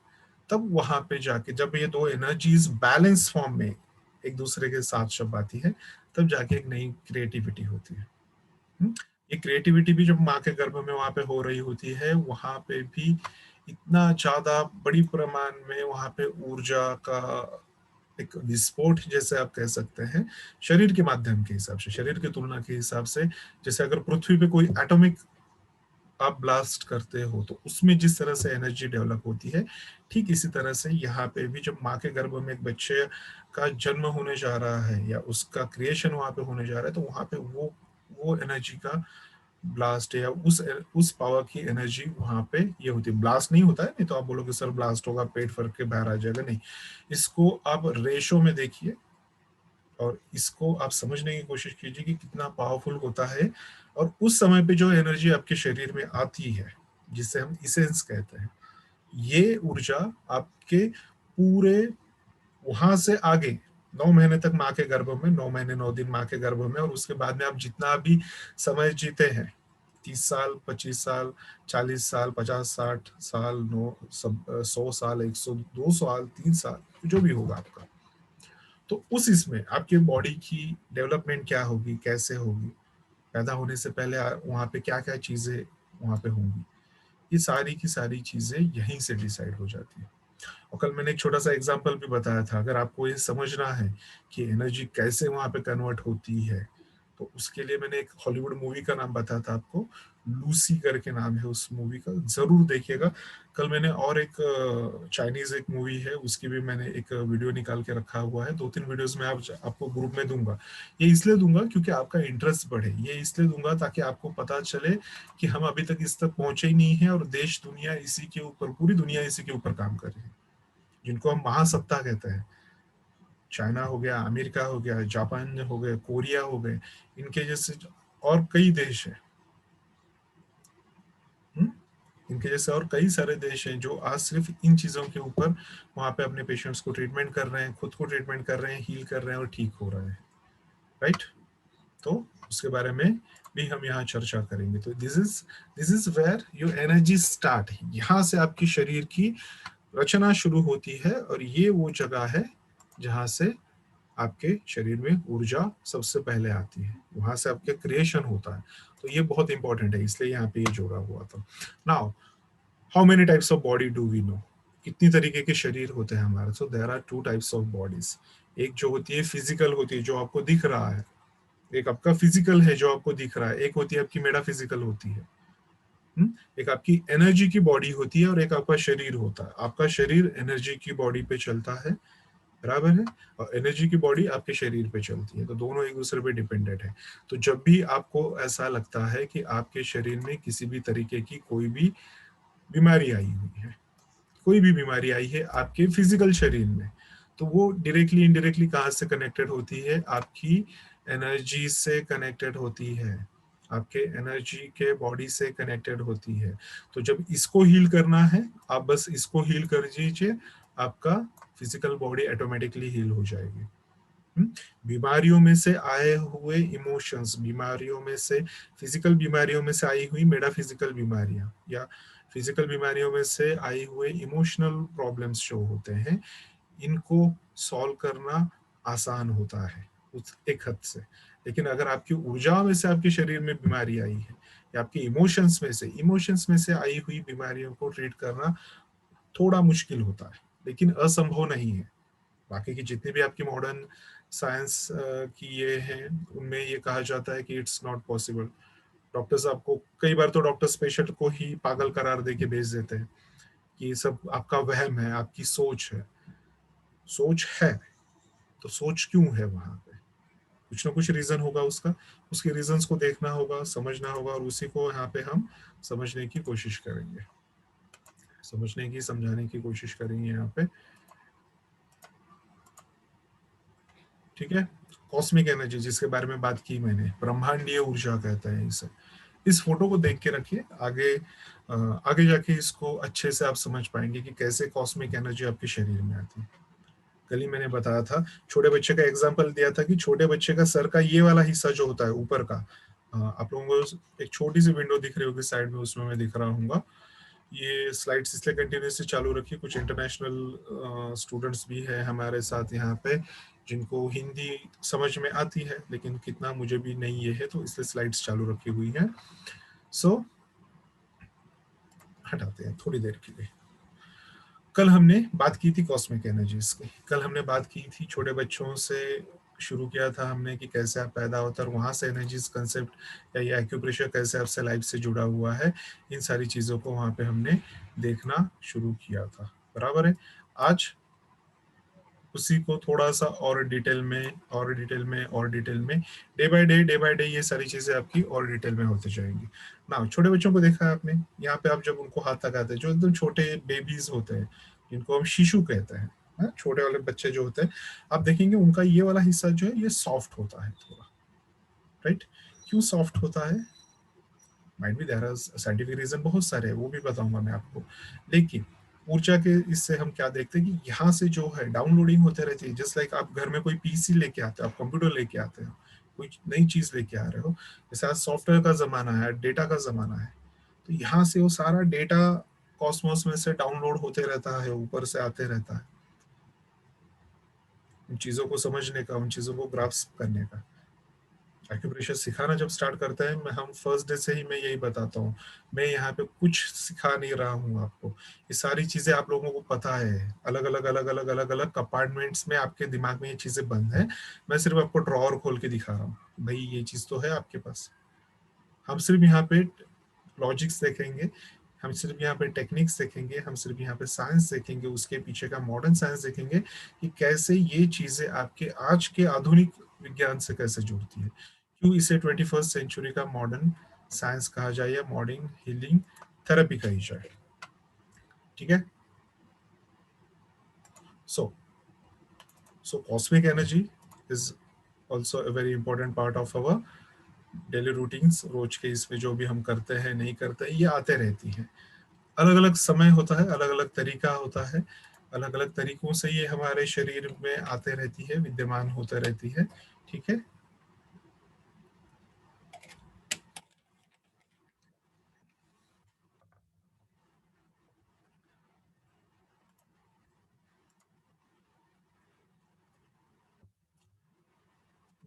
तब वहां पे जाके, जब ये दो एनर्जीज बैलेंस फॉर्म में एक दूसरे के साथ जब आती है, तब जाके एक नई क्रिएटिविटी होती है। हम्म? ये क्रिएटिविटी भी जब माँ के गर्भ में वहां पे हो रही होती है, वहां पे भी इतना ज्यादा बड़ी प्रमाण में वहां पे ऊर्जा का एक विस्फोट जैसे आप कह सकते हैं, शरीर के माध्यम के हिसाब से, शरीर की तुलना के हिसाब से। जैसे अगर पृथ्वी पे कोई एटॉमिक आप ब्लास्ट करते हो तो उसमें जिस तरह से एनर्जी डेवलप होती है, ठीक इसी तरह से यहाँ पे भी जब माँ के गर्भ में एक बच्चे का जन्म होने जा रहा है या उसका क्रिएशन वहां पे होने जा रहा है, तो वहां पे वो एनर्जी का ब्लास्ट या उस पावर की एनर्जी वहां पे ये होती है। ब्लास्ट नहीं होता है, नहीं तो आप बोलोगे सर ब्लास्ट होगा पेट फट के बाहर आ जाएगा, नहीं। इसको आप रेशो में देखिए और इसको आप समझने की कोशिश कीजिए कि कितना पावरफुल होता है। और उस समय पे जो एनर्जी आपके शरीर में आती है, जिसे हम इसेंस कहते हैं, ये ऊर्जा आपके पूरे वहां से आगे 9 महीने तक माँ के गर्भ में, 9 महीने 9 दिन माँ के गर्भ में, और उसके बाद में आप जितना भी समय जीते हैं, 30 साल, 25 साल, 40 साल, 50, 60 साल, 100 साल, 100, 2 साल, 3 साल, जो भी होगा आपका, तो उस इसमें आपके बॉडी की डेवलपमेंट क्या होगी, कैसे होगी, पैदा होने से पहले वहां पे क्या क्या चीजें वहां पे होंगी, ये सारी की सारी चीजें यहीं से डिसाइड हो जाती है। और कल मैंने एक छोटा सा एग्जांपल भी बताया था, अगर आपको ये समझना है कि एनर्जी कैसे वहां पे कन्वर्ट होती है, तो उसके लिए मैंने एक हॉलीवुड मूवी का नाम बताया था आपको, लूसी करके नाम है उस मूवी का, जरूर देखिएगा। कल मैंने और एक चाइनीज एक मूवी है, उसकी भी मैंने एक वीडियो निकाल के रखा हुआ है, 2-3 वीडियोस में आपको ग्रुप में दूंगा। ये इसलिए दूंगा क्योंकि आपका इंटरेस्ट बढ़े, ये इसलिए दूंगा ताकि आपको पता चले कि हम अभी तक इस तक पहुंचे ही नहीं है, और देश दुनिया इसी के ऊपर, पूरी दुनिया इसी के ऊपर काम कर रही है, जिनको हम महासत्ता कहते हैं। चाइना हो गया, अमेरिका हो गया, जापान हो गए, कोरिया हो गए, इनके जैसे और कई देश है। इनके जैसे और कई सारे देश हैं जो आज सिर्फ इन चीज़ों के ऊपर वहाँ पे अपने पेशेंट्स को ट्रीटमेंट कर रहे हैं, खुद को ट्रीटमेंट कर रहे हैं, हील कर रहे हैं और ठीक हो रहे हैं, राइट। तो उसके बारे में भी हम यहाँ चर्चा करेंगे। तो this is where your energy start. यहाँ से आपकी शरीर की रचना शुरू होती है और ये वो जगह है जहाँ से आपके शरीर में ऊर्जा सबसे पहले आती है, वहां से आपके क्रिएशन होता है। तो ये बहुत इंपॉर्टेंट है, इसलिए यहाँ पे ये जोड़ा हुआ था। Now how many types of body do we know? कितनी तरीके के शरीर होते हैं हमारे? So there are two types of bodies. एक जो होती है फिजिकल होती है, जो आपको दिख रहा है, एक आपका फिजिकल है जो आपको दिख रहा है, एक होती है आपकी मेटाफिजिकल होती है। एक आपकी एनर्जी की बॉडी होती है और एक आपका शरीर होता है। आपका शरीर एनर्जी की बॉडी पे चलता है, बराबर है, और एनर्जी की बॉडी आपके शरीर पे चलती है, तो दोनों एक दूसरे पे डिपेंडेंट है। तो जब भी आपको ऐसा लगता है कि आपके शरीर में किसी भी तरीके की कोई भी बीमारी आई हुई है, कोई भी बीमारी आई है आपके फिजिकल शरीर में, तो वो डायरेक्टली इनडायरेक्टली कहाँ से कनेक्टेड होती है? आपकी एनर्जी से कनेक्टेड होती है, आपके एनर्जी के बॉडी से कनेक्टेड होती है। तो जब इसको हील करना है, आप बस इसको हील कर दीजिए, आपका फिजिकल बॉडी ऑटोमेटिकली हील हो जाएगी। बीमारियों में से आए हुए इमोशंस, बीमारियों में से, फिजिकल बीमारियों में से आई हुई मेटाफिजिकल बीमारियां, या फिजिकल बीमारियों में से आई हुए इमोशनल प्रॉब्लम्स जो होते हैं, इनको सॉल्व करना आसान होता है उस एक हद से। लेकिन अगर आपकी ऊर्जा में से आपके शरीर में बीमारी आई है, या आपके इमोशंस में से आई हुई बीमारियों को ट्रीट करना थोड़ा मुश्किल होता है, लेकिन असंभव नहीं है। बाकी की जितनी भी आपकी मॉडर्न साइंस की ये हैं, उनमें ये कहा जाता है कि इट्स नॉट पॉसिबल। डॉक्टर्स आपको कई बार तो डॉक्टर्स पेशेंट को ही पागल करार दे के भेज देते हैं कि ये सब आपका वहम है, आपकी सोच है। सोच है तो सोच क्यों है? वहां पे कुछ ना कुछ रीजन होगा उसका, उसके रीजंस को देखना होगा, समझना होगा, और उसी को यहाँ पे हम समझने की कोशिश करेंगे, समझने की, समझाने की कोशिश करेंगे यहाँ पे, ठीक है। कॉस्मिक एनर्जी जिसके बारे में बात की मैंने, ब्रह्मांडीय ऊर्जा कहते हैं इसे। इस फोटो को देख के रखिए, आगे आगे जाके इसको अच्छे से आप समझ पाएंगे कि कैसे कॉस्मिक एनर्जी आपके शरीर में आती है। कल ही मैंने बताया था, छोटे बच्चे का एग्जांपल दिया था कि छोटे बच्चे का सर का ये वाला हिस्सा जो होता है ऊपर का, आप लोगों को एक छोटी सी विंडो दिख रही होगी साइड में, उसमें मैं दिख रहा हूँ। ये स्लाइड्स इसलिए कंटिन्यूसली चालू रखिए, कुछ इंटरनेशनल स्टूडेंट्स भी हैं हमारे साथ यहाँ पे, जिनको हिंदी समझ में आती है, लेकिन कितना मुझे भी नहीं ये है, तो इसलिए स्लाइड्स चालू रखी हुई हैं। सो हटाते हैं थोड़ी देर के लिए। कल हमने बात की थी कॉस्मिक एनर्जीज की, कल हमने बात की थी छोटे बच्चों से, शुरू किया था हमने कि कैसे आप पैदा होता है और वहां से एनर्जीज कंसेप्ट या ये एक्यूप्रेशर कैसे आपसे लाइफ से जुड़ा हुआ है, इन सारी चीजों को वहां पे हमने देखना शुरू किया था, बराबर है। आज उसी को थोड़ा सा और डिटेल में, और डिटेल में, और डिटेल में, डे बाय डे ये सारी चीजें आपकी और डिटेल में होती जाएंगी ना। छोटे बच्चों को देखा है आपने, यहाँ पे आप जब उनको हाथ लगाते हैं, जो एकदम छोटे बेबीज होते हैं, जिनको हम शिशु कहते हैं, छोटे वाले बच्चे जो होते हैं, आप देखेंगे उनका ये वाला हिस्सा जो है ये सॉफ्ट होता है थोड़ा, राइट। क्यों सॉफ्ट होता है? Might be there are scientific reason, बहुत सारे हैं, वो भी बताऊंगा मैं आपको। लेकिन ऊर्जा के इससे हम क्या देखते हैं कि यहाँ से जो है डाउनलोडिंग होते रहती है, जस्ट लाइक आप घर में कोई पीसी लेके आते हो, आप कंप्यूटर लेके आते हो, कोई नई चीज लेके आ रहे हो, जैसे आज सॉफ्टवेयर का जमाना है, डेटा का जमाना है, तो यहाँ से वो सारा डेटा कॉस्मोस में से डाउनलोड होते रहता है, ऊपर से आते रहता है, उन चीजों को समझने का, उन चीजों को ग्रास्प करने का। एक्यूप्रेशर सिखाना जब स्टार्ट करता है, मैं हम फर्स्ट डे से ही मैं यही बताता हूँ, मैं यहाँ पे कुछ सिखा नहीं रहा हूँ आपको, ये सारी चीजें आप लोगों को पता है, अलग अलग अलग अलग अलग अलग कंपार्टमेंट्स में आपके दिमाग में ये चीजें बंद है। मैं सिर्फ आपको ड्रॉअर खोल के दिखा रहा हूँ, भाई ये चीज तो है आपके पास। हम सिर्फ यहाँ पे लॉजिक्स देखेंगे, हम सिर्फ यहाँ पे टेक्निक्स देखेंगे, हम सिर्फ यहाँ पे साइंस देखेंगे, उसके पीछे का मॉडर्न साइंस देखेंगे कि कैसे ये चीजें आपके आज के आधुनिक विज्ञान से कैसे जुड़ती है, क्यों इसे 21st सेंचुरी का मॉडर्न साइंस कहा जाए या मॉडर्न हीलिंग थेरेपी कही जाए, ठीक है। So so cosmic energy is also a very important part of our daily routines. रोज के इसमें जो भी हम करते हैं नहीं करते हैं, ये आते रहती हैं। अलग अलग समय होता है, अलग अलग तरीका होता है, अलग अलग तरीकों से ये हमारे शरीर में आते रहती है, विद्यमान होते रहती है। ठीक है।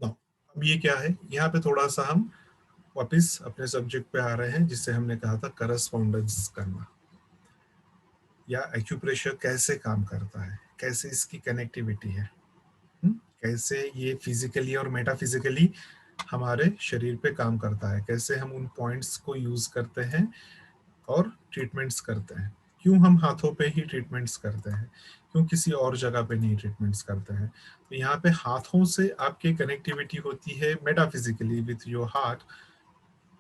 now, अब ये क्या है, यहाँ पे थोड़ा सा हम वापस अपने सब्जेक्ट पे आ रहे हैं, जिससे हमने कहा था करस्पॉन्डेंस करना, या एक्यूप्रेशर कैसे काम करता है, कैसे इसकी कनेक्टिविटी है। कैसे ये फिजिकली और मेटाफिजिकली हमारे शरीर पे काम करता है, कैसे हम उन पॉइंट्स को यूज करते हैं और ट्रीटमेंट्स करते हैं। क्यों हम हाथों पे ही ट्रीटमेंट्स करते हैं, क्यों किसी और जगह पे नहीं ट्रीटमेंट्स करते हैं। तो यहाँ पे हाथों से आपकी कनेक्टिविटी होती है मेटाफिजिकली विथ योर हार्ट,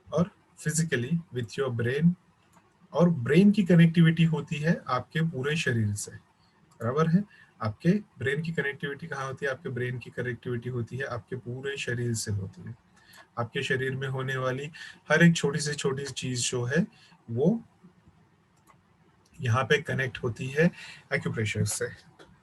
और फिजिकली विथ योर ब्रेन, और ब्रेन की कनेक्टिविटी होती है आपके पूरे शरीर से। बराबर है। आपके ब्रेन की कनेक्टिविटी कहाँ होती है, आपके ब्रेन की कनेक्टिविटी होती है आपके पूरे शरीर से होती है। आपके शरीर में होने वाली हर एक छोटी से छोटी चीज जो है वो यहाँ पे कनेक्ट होती है एक्यूप्रेशर से।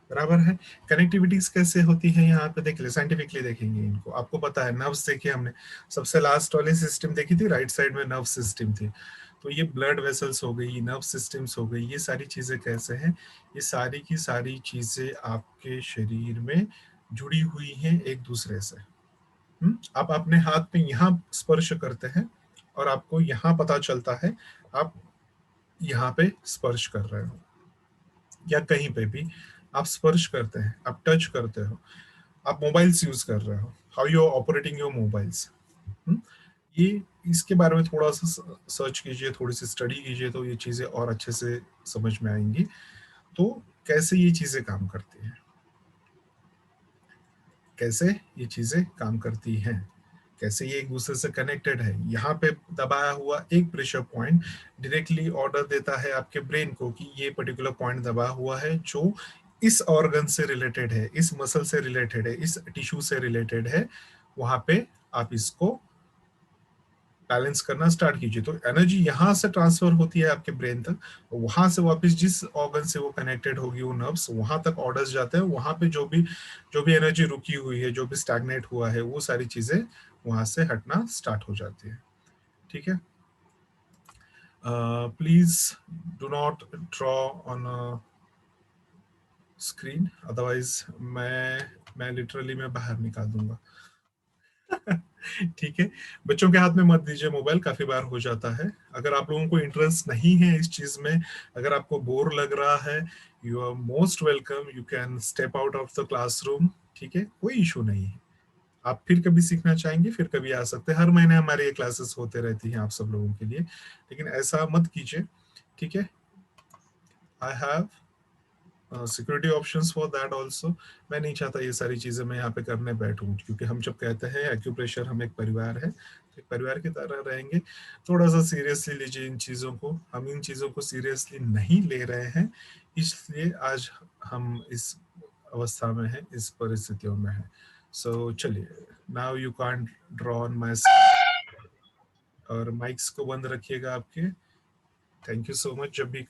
बराबर है। कनेक्टिविटीज कैसे होती है यहाँ पे देख ले, साइंटिफिकली देखेंगे इनको। आपको पता है नर्व्स देखिए हमने, सबसे लास्ट वाली सिस्टम देखी थी, राइट साइड में नर्व सिस्टम थी। तो ये ब्लड वेसल्स हो गई, नर्व सिस्टम्स हो गई, ये सारी चीजें कैसे हैं, ये सारी की सारी चीजें आपके शरीर में जुड़ी हुई हैं एक दूसरे से। आप अपने हाथ में यहाँ स्पर्श करते हैं और आपको यहाँ पता चलता है आप यहाँ पे स्पर्श कर रहे हो, या कहीं पे भी आप स्पर्श करते हैं, आप टच करते हो, आप मोबाइल्स यूज कर रहे हो, how you are operating your mobiles. ये इसके बारे में थोड़ा सा सर्च कीजिए, थोड़ी सी स्टडी कीजिए, तो ये चीजें और अच्छे से समझ में आएंगी। तो कैसे ये चीजें काम करती हैं, कैसे ये चीजें काम करती हैं, कैसे ये एक दूसरे से कनेक्टेड है। यहाँ पे दबाया हुआ एक प्रेशर पॉइंट डायरेक्टली ऑर्डर देता है आपके ब्रेन को कि ये पर्टिकुलर पॉइंट दबा हुआ है जो इस ऑर्गन से रिलेटेड है, इस मसल से रिलेटेड है, इस टिश्यू से रिलेटेड है। वहां पे आप इसको बैलेंस करना स्टार्ट कीजिए। तो एनर्जी यहाँ से ट्रांसफर होती है आपके ब्रेन तक, वहां से वापस जिस ऑर्गन से वो कनेक्टेड होगी वो नर्व्स, वहां तक ऑर्डर्स जाते हैं। वहां पे जो भी एनर्जी रुकी हुई है, जो भी स्टैग्नेट हुआ है, वो सारी चीजें वहां से हटना स्टार्ट हो जाती है। ठीक है। Please do not draw on screen, otherwise मैं लिटरली मैं बाहर निकाल दूंगा। ठीक है। बच्चों के हाथ में मत दीजिए मोबाइल, काफी बार हो जाता है। अगर आप लोगों को इंटरेस्ट नहीं है इस चीज में, अगर आपको बोर लग रहा है, you are most welcome, you can step out of the classroom. ठीक है, कोई इशू नहीं है। आप फिर कभी सीखना चाहेंगे फिर कभी आ सकते हैं, हर महीने हमारे ये क्लासेस होते रहती हैं आप सब लोगों के लिए, लेकिन ऐसा मत कीजिए। ठीक है। I have security options for that also. मैं नहीं चाहता ये सारी चीजें मैं यहाँ पे करने बैठूं, क्योंकि हम जब कहते हैं एक्यूप्रेशर हम एक परिवार है, तो एक परिवार की तरह रहेंगे। थोड़ा सा सीरियसली लीजिए इन चीजों को, हम इन चीजों को सीरियसली नहीं ले रहे हैं, इसलिए आज हम इस अवस्था में हैं, इस परिस्थितियों में हैं। सो चलिए, now you can't draw on my, और माइक्स को बंद रखिएगा आपके। Thank you so much. जब भी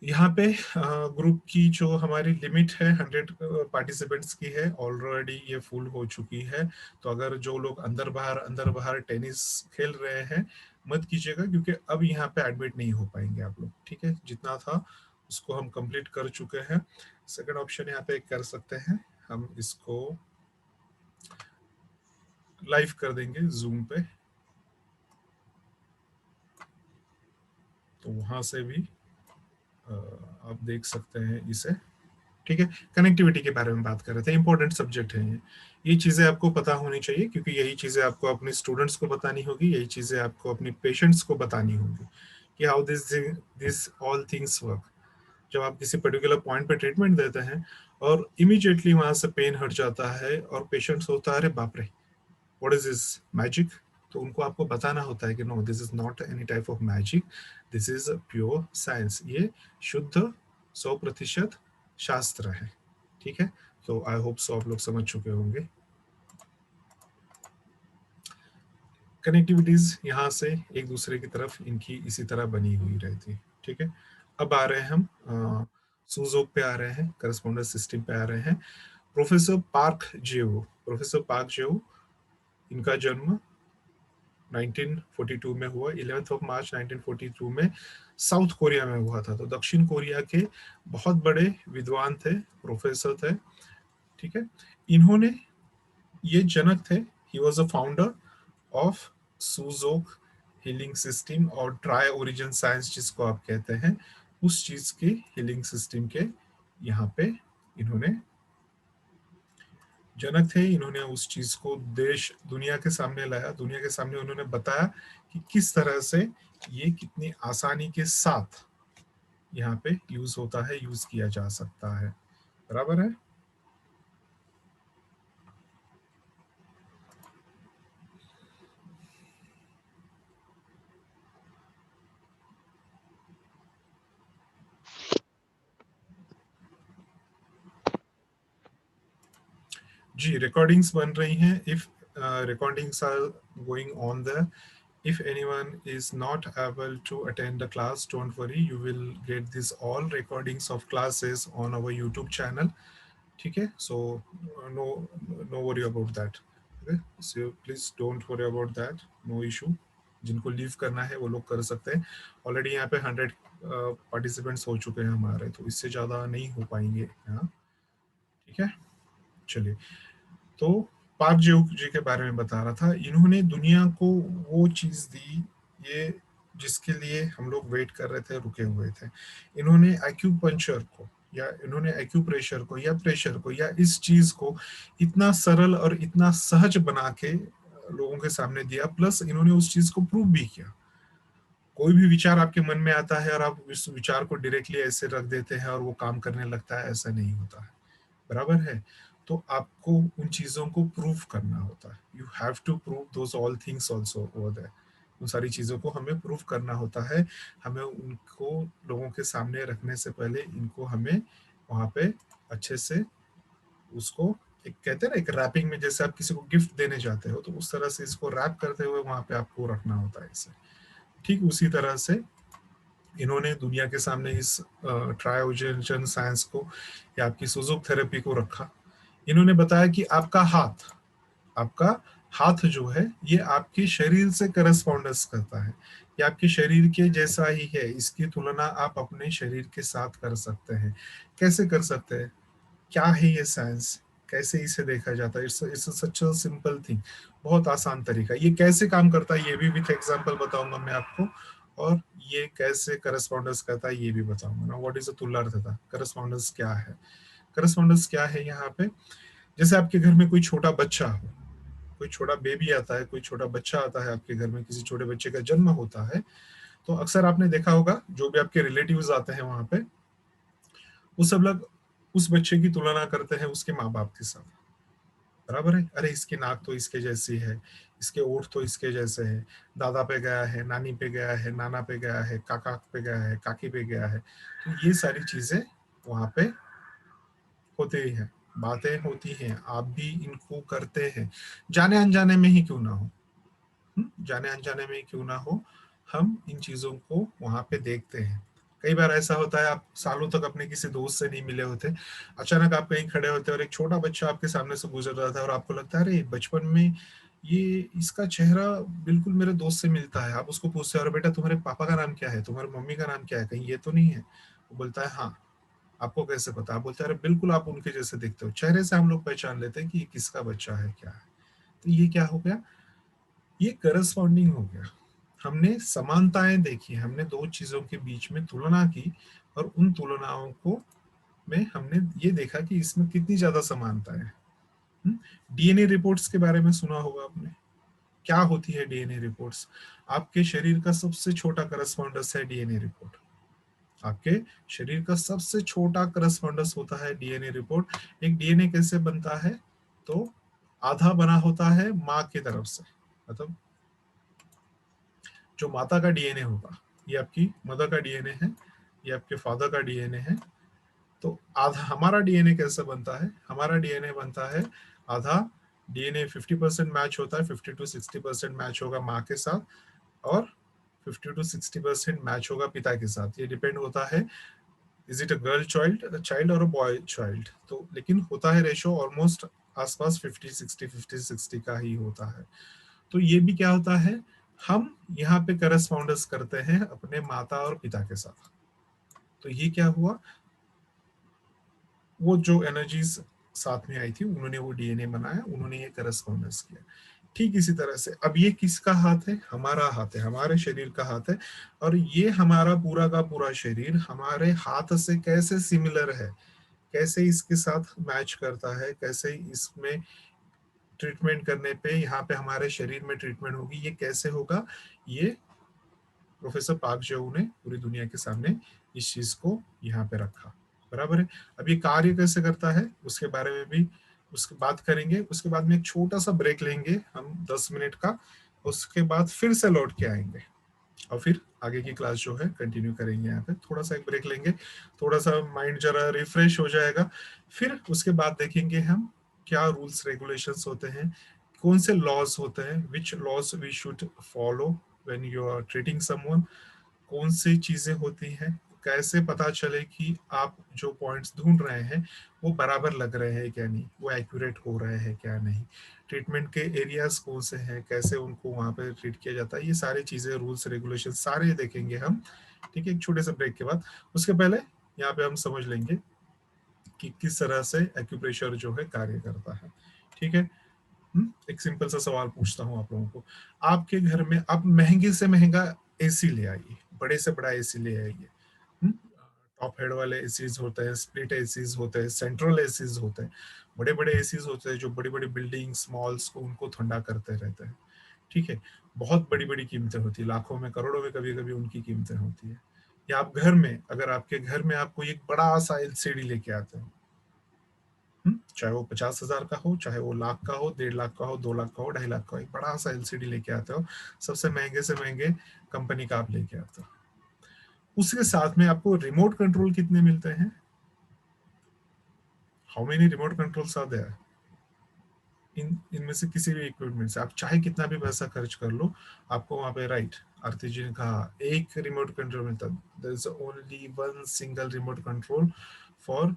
यहाँ पे ग्रुप की जो हमारी लिमिट है 100 पार्टिसिपेंट्स की है, ऑलरेडी ये फुल हो चुकी है। तो अगर जो लोग अंदर बाहर टेनिस खेल रहे हैं, मत कीजिएगा, क्योंकि अब यहाँ पे एडमिट नहीं हो पाएंगे आप लोग। ठीक है, जितना था उसको हम कंप्लीट कर चुके हैं। सेकंड ऑप्शन यहाँ पे कर सकते हैं, हम इसको लाइव कर देंगे जूम पे, तो वहां से भी आप देख सकते हैं इसे। ठीक है। कनेक्टिविटी के बारे में बात कर रहे थे, इंपॉर्टेंट सब्जेक्ट है ये चीजें आपको पता होनी चाहिए, क्योंकि यही चीजें आपको अपने स्टूडेंट्स को बतानी होगी, यही चीजें आपको अपने पेशेंट्स को बतानी होगी कि how this all things work. जब आप किसी पर्टिकुलर पॉइंट पे ट्रीटमेंट देते हैं और इमीडिएटली वहां से पेन हट जाता है और पेशेंट सोचता है अरे बाप रे, व्हाट इज दिस मैजिक। तो उनको आपको बताना होता है कि no, this is not any type of magic, this is pure science, ये शुद्ध 100% शास्त्र है। ठीक है। तो आई होप सो आप लोग समझ चुके होंगे। कनेक्टिविटीज यहाँ से एक दूसरे की तरफ इनकी इसी तरह बनी हुई रहती। ठीक है, अब आ रहे हैं हम सुजोक पे आ रहे हैं, करस्पॉन्डेंस सिस्टम पे आ रहे हैं। Professor park JO, professor park JO, इनका जन्म 1942 में हुआ, 11 मार्च 1942 में साउथ कोरिया में हुआ था। तो दक्षिण कोरिया के बहुत बड़े विद्वान थे, प्रोफेसर थे। ठीक है, इन्होंने, ये जनक थे, he was a founder of Sujok healing system और ट्राई ओरिजिन साइंस जिसको आप कहते हैं, उस चीज के हीलिंग सिस्टम के यहाँ पे इन्होंने जनक थे। इन्होंने उस चीज को देश दुनिया के सामने लाया, दुनिया के सामने उन्होंने बताया कि किस तरह से ये कितनी आसानी के साथ यहाँ पे यूज होता है, यूज किया जा सकता है। बराबर है। जी, रिकॉर्डिंग्स बन रही हैं। If recordings are going on there. If anyone is not able to attend the class, don't worry, you will get this all recordings of classes on our YouTube channel. ठीक है, so no no worry about that. Okay, so please don't worry about that, no issue. जिनको leave करना है वो लोग कर सकते हैं। ऑलरेडी यहाँ पे 100 पार्टिसिपेंट्स हो चुके हैं हमारे, तो इससे ज़्यादा नहीं हो पाएंगे यहाँ। ठीक है, चलिए। तो पार्क जेऊ जी के बारे में बता रहा था, इन्होंने दुनिया को वो चीज दी, ये जिसके लिए हम लोग वेट कर रहे थे, रुके हुए थे। इन्होंने एक्यूपंक्चर को, या इन्होंने एक्यूप्रेशर को, या प्रेशर को, या इस चीज को इतना सरल और इतना सहज बना के लोगों के सामने दिया। प्लस इन्होंने उस चीज को प्रूव भी किया। कोई भी विचार आपके मन में आता है और आप इस विचार को डायरेक्टली ऐसे रख देते हैं और वो काम करने लगता है, ऐसा नहीं होता है। बराबर है। तो आपको उन चीजों को प्रूव करना होता है। You have to prove those all things also over there. उन सारी चीजों को हमें प्रूव करना होता है। हमें उनको लोगों के सामने रखने से पहले इनको हमें वहां पे अच्छे से उसको, एक कहते हैं ना, एक रैपिंग में जैसे आप किसी को गिफ्ट देने जाते हो, तो उस तरह से इसको रैप करते हुए वहां पे आपको रखना होता है इसे। ठीक उसी तरह से इन्होंने दुनिया के सामने इस ट्रायोजेन साइंस को, या आपकी सुजुक थेरेपी को रखा। इन्होंने बताया कि आपका हाथ जो है ये आपके शरीर से करस्पॉन्डेंस करता है, ये आपके शरीर के जैसा ही है। इसकी तुलना आप अपने शरीर के साथ कर सकते हैं। कैसे कर सकते हैं, क्या है ये साइंस, कैसे इसे देखा जाता है? It's such a simple thing, बहुत आसान तरीका। ये कैसे काम करता है ये भी विथ एग्जांपल बताऊंगा मैं आपको, और ये कैसे करस्पॉन्डेंस करता है ये भी बताऊंगा ना। व्हाट इज अ तुल्लार्थता, करस्पॉन्डेंस क्या है? करस्पॉन्डेंस क्या है यहाँ पे, जैसे आपके घर में कोई छोटा बच्चा हो, कोई छोटा बेबी आता है, कोई छोटा बच्चा आता है आपके घर में, किसी छोटे बच्चे का जन्म होता है, तो अक्सर आपने देखा होगा जो भी आपके रिलेटिव्स आते हैं वहां पे, वो सब लोग उस बच्चे की तुलना करते हैं उसके माँ बाप के साथ। बराबर है। अरे इसकी नाक तो इसके जैसी है, इसके ओठ तो इसके जैसे हैं, दादा पे गया है, नानी पे गया है, नाना पे गया है, काका पे गया है, काकी पे गया है। तो ये सारी चीजें वहां पे होते ही हैं, बातें होती हैं, आप भी इनको करते हैं, जाने अनजाने में ही क्यों ना हो। जाने अनजाने में क्यों ना हो, हम इन चीजों को वहां पे देखते हैं। कई बार ऐसा होता है, आप सालों तक अपने किसी दोस्त से नहीं मिले होते, अचानक आप कहीं खड़े होते हैं और एक छोटा बच्चा आपके सामने से गुजर रहा था और आपको लगता है अरे बचपन में ये इसका चेहरा बिल्कुल मेरे दोस्त से मिलता है। आप उसको पूछते हैं, अरे बेटा तुम्हारे पापा का नाम क्या है, तुम्हारी मम्मी का नाम क्या है, कहीं ये तो नहीं है? वो बोलता है हाँ। आपको कैसे पता? आप बोलते हैं अरे बिल्कुल आप उनके जैसे दिखते हो। चेहरे से हम लोग पहचान लेते हैं कि ये किसका बच्चा है, क्या है। तो ये क्या हो गया, ये करस्पॉन्डिंग हो गया। हमने समानताएं देखी, हमने दो चीजों के बीच में तुलना की, और उन तुलनाओं को में हमने ये देखा कि इसमें कितनी ज्यादा समानता है। डीएनए रिपोर्ट्स के बारे में सुना होगा आपने। क्या होती है डीएनए रिपोर्ट्स? आपके शरीर का सबसे छोटा करस्पॉन्डेंस है डीएनए रिपोर्ट। आपके शरीर का सबसे छोटा करस्पॉन्डेंस होता है डीएनए रिपोर्ट। एक डीएनए कैसे बनता है, तो आधा बना होता है माँ की तरफ से, मतलब जो माता का डीएनए होगा, ये आपकी मदर का डीएनए है, ये आपके फादर का डीएनए है। तो आधा हमारा डीएनए कैसे बनता है, हमारा डीएनए बनता है आधा डीएनए 50% मैच होता है, 50 to 60% मैच होगा माँ के साथ, और 50 to 60% मैच होगा पिता के साथ। ये डिपेंड होता है is it a girl child child और अ बॉय चाइल्ड। तो लेकिन होता है रेशो ऑलमोस्ट आसपास 50-60 का ही होता है। तो ये भी क्या होता है, हम यहाँ पे करस्पॉन्डेंस करते हैं अपने माता और पिता के साथ। तो ये क्या हुआ, वो जो एनर्जीज साथ में आई थी उन्होंने वो डीएनए बनाया, उन्होंने ये करस्पॉन्डेंस किया। ठीक इसी तरह से अब ये किसका हाथ है, हमारा हाथ है, हमारे शरीर का हाथ है। और ये हमारा पूरा का पूरा शरीर हमारे हाथ से कैसे सिमिलर है, कैसे इसके साथ मैच करता है, कैसे इसमें ट्रीटमेंट करने पे यहाँ पे हमारे शरीर में ट्रीटमेंट होगी, ये कैसे होगा, ये प्रोफेसर पार्क जेऊ ने पूरी दुनिया के सामने इस चीज को यहाँ पे रखा। बराबर है। अब ये कार्य कैसे करता है उसके बारे में भी उसके बात करेंगे। उसके बाद में एक छोटा सा ब्रेक लेंगे हम 10 मिनट का, उसके बाद फिर से लौट के आएंगे और फिर आगे की क्लास जो है कंटिन्यू करेंगे। यहाँ पे थोड़ा सा एक ब्रेक लेंगे, थोड़ा सा माइंड जरा रिफ्रेश हो जाएगा। फिर उसके बाद देखेंगे हम क्या रूल्स रेगुलेशंस होते हैं, कौन से लॉज होते हैं, which laws we should follow when you are treating someone, कौन सी चीजें होती हैं, कैसे पता चले कि आप जो पॉइंट्स ढूंढ रहे हैं वो बराबर लग रहे हैं क्या नहीं, वो एक्यूरेट हो रहे हैं क्या नहीं, ट्रीटमेंट के एरियाज कौन से हैं, कैसे उनको वहां पे ट्रीट किया जाता है, ये सारी चीजें रूल्स रेगुलेशन सारे देखेंगे हम। ठीक है, एक छोटे से ब्रेक के बाद। उसके पहले यहाँ पे हम समझ लेंगे कि किस तरह से एक्यूप्रेशर जो है कार्य करता है। ठीक है। एक सिंपल सा सवाल पूछता हूँ आप लोगों को, आपके घर में आप महंगे से महंगा एसी ले आइए, बड़े से बड़ा एसी ले आइए। टॉप हेड वाले एसीज होते हैं, स्प्लिट एसीज होते हैं, सेंट्रल एसीज होते हैं, बड़े बड़े एसीज होते हैं जो बड़ी बड़ी बिल्डिंग्स मॉल्स को उनको ठंडा करते रहते हैं। ठीक है, बहुत बड़ी बड़ी कीमतें होती है, लाखों में करोड़ों में कभी कभी उनकी कीमतें होती है। या आप घर में, अगर आपके घर में आपको एक बड़ा सा एलसीडी लेके आते हो, चाहे वो 50,000 का हो, चाहे वो लाख का हो, 1.5 लाख का हो, 2 लाख का हो, 2.5 लाख का हो, एक बड़ा सा एलसीडी लेके आते हो, सबसे महंगे से महंगे कंपनी का आप लेके आते हो। उसके साथ में आपको रिमोट कंट्रोल कितने मिलते हैं, how many remote controls are there, इनमें से किसी भी इक्विपमेंट से आप चाहे कितना भी पैसा खर्च कर लो, आपको वहां पे राइट आरती जी ने कहा एक रिमोट कंट्रोल मिलता, there is only one single remote control for,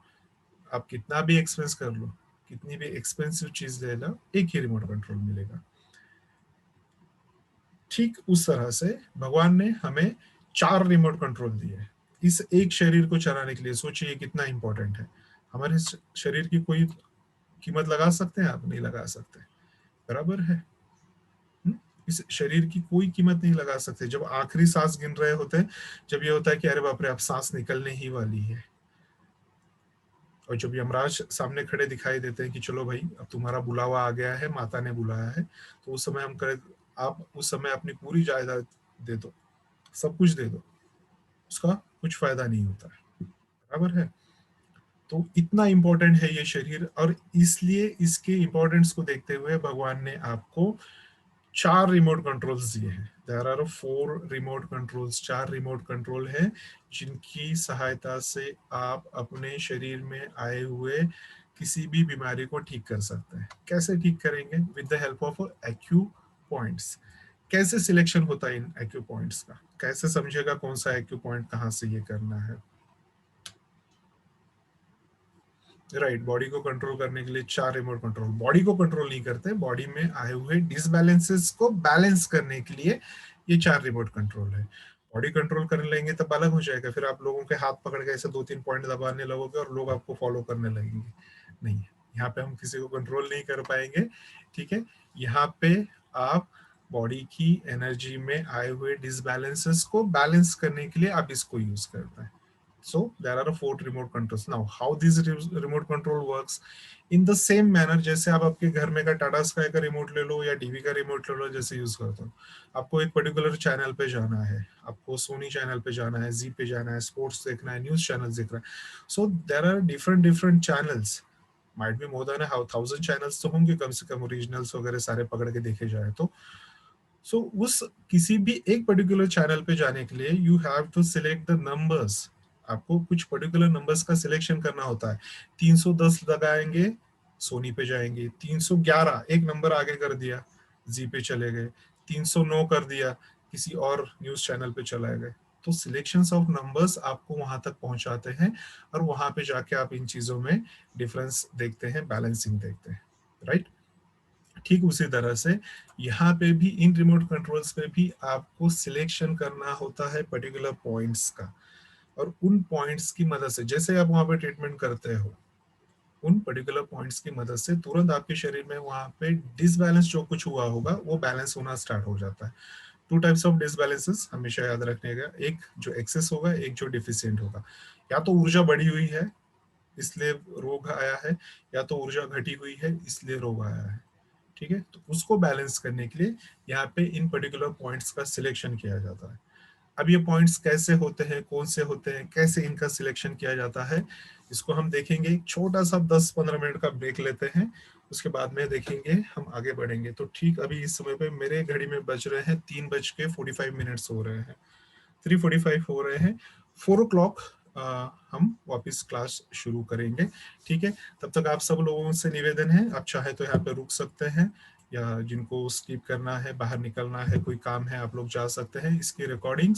आप कितना भी एक्सपेंस कर लो, कितनी भी एक्सपेंसिव चीज ले लो, एक ही रिमोट कंट्रोल मिलेगा। ठीक उस तरह से भगवान ने हमें 4 रिमोट कंट्रोल दिए हैं इस एक शरीर को चलाने के लिए। सोचिए कितना इंपॉर्टेंट है। हमारे शरीर की कोई कीमत लगा सकते हैं आप, नहीं लगा सकते, बराबर है। इस शरीर की कोई कीमत नहीं लगा सकते। जब आखिरी सांस गिन रहे होते हैं, जब ये होता है कि अरे बाप रे अब सांस निकलने ही वाली है, और जब यमराज सामने खड़े दिखाई देते हैं कि चलो भाई अब तुम्हारा बुलावा आ गया है, माता ने बुलाया है, तो उस समय हम करें, आप उस समय अपनी पूरी जायदाद दे दो, सब कुछ दे दो, उसका कुछ फायदा नहीं होता है, बराबर है। तो इतना इंपॉर्टेंट है ये शरीर, और इसलिए इसके इंपॉर्टेंस को देखते हुए भगवान ने आपको 4 रिमोट कंट्रोल्स दिए हैं। There are 4 remote controls, 4 remote control है जिनकी सहायता से आप अपने शरीर में आए हुए किसी भी बीमारी को ठीक कर सकते हैं। कैसे ठीक करेंगे, with the help of acupoints. कैसे सिलेक्शन होता है इन एक्यू पॉइंट्स का, कैसे समझेगा कौन सा एक्यू पॉइंट कहाँ से ये करना है। राइट, बॉडी को कंट्रोल करने के लिए 4 रिमोट कंट्रोल, बॉडी को कंट्रोल नहीं करते, बॉडी में आए हुए डिसबैलेंसेस को बैलेंस करने के लिए ये 4 रिमोट कंट्रोल है। बॉडी कंट्रोल कर लेंगे तब अलग हो जाएगा, फिर आप लोगों के हाथ पकड़ के ऐसे 2-3 पॉइंट दबाने लगोगे और लोग आपको फॉलो करने लगेंगे। नहीं, यहाँ पे हम किसी को कंट्रोल नहीं कर पाएंगे। ठीक है, यहाँ पे आप बॉडी की एनर्जी में आए हुए डिसबैलेंसेस को बैलेंस करने के लिए आप इसको यूज करते हैं। So there are 4 remote controls. Now, how this remote control works? In the same manner, जैसे आप आपके घर में का टाटा स्काई का रिमोट ले लो या टीवी का रिमोट ले लो, जैसे यूज करते हो, आपको एक पर्टिकुलर चैनल पे जाना है, आपको सोनी चैनल पे जाना है, जी पे जाना है, स्पोर्ट्स देखना है, न्यूज चैनल देखना है। So there are different different channels, might be more than 1000 channels तो होंगे कम से कम, ओरिजिनल्स वगैरह सारे पकड़ के देखे जाए तो। सो उस किसी भी एक पर्टिकुलर चैनल पे जाने के लिए you have to select the numbers, आपको कुछ पर्टिकुलर नंबर्स का सिलेक्शन करना होता है। 310 लगाएंगे सोनी पे जाएंगे, 311 एक नंबर आगे कर दिया, जी पे चले गए, 309 कर दिया, किसी और न्यूज चैनल पे चले गए। तो सिलेक्शंस ऑफ नंबर्स आपको वहां तक पहुंचाते हैं, और वहां पे जाके आप इन चीजों में डिफरेंस देखते हैं, बैलेंसिंग देखते हैं, राइट। ठीक उसी तरह से यहाँ पे भी इन रिमोट कंट्रोल्स पे भी आपको सिलेक्शन करना होता है पर्टिकुलर पॉइंट्स का, और उन पॉइंट्स की मदद से जैसे आप वहां पे ट्रीटमेंट करते हो, उन पर्टिकुलर पॉइंट्स की मदद से तुरंत आपके शरीर में वहां पे डिसबैलेंस जो कुछ हुआ होगा वो बैलेंस होना स्टार्ट हो जाता है। टू टाइप्स ऑफ डिसबैलेंसेस हमेशा याद रखने का, एक जो एक्सेस होगा, एक जो डिफिशिएंट होगा। या तो ऊर्जा बढ़ी हुई है इसलिए रोग आया है, या तो ऊर्जा घटी हुई है इसलिए रोग आया है। ठीक है, तो उसको बैलेंस करने के लिए यहाँ पे इन पर्टिकुलर पॉइंट्स का सिलेक्शन किया जाता है। अब ये पॉइंट्स कैसे होते हैं, कौन से होते हैं, कैसे इनका सिलेक्शन किया जाता है, इसको हम देखेंगे। एक छोटा सा 10-15 मिनट का ब्रेक लेते हैं, उसके बाद में देखेंगे, हम आगे बढ़ेंगे। तो ठीक अभी इस समय पे मेरे घड़ी में बज रहे हैं 3:45 हो रहे हैं, 3:45 हो रहे हैं। 4 o'clock हम वापस क्लास शुरू करेंगे। ठीक है, तब तक आप सब लोगों से निवेदन है, आप चाहे तो यहाँ पे रुक सकते हैं, या जिनको स्किप करना है, बाहर निकलना है, कोई काम है, आप लोग जा सकते हैं। इसकी रिकॉर्डिंग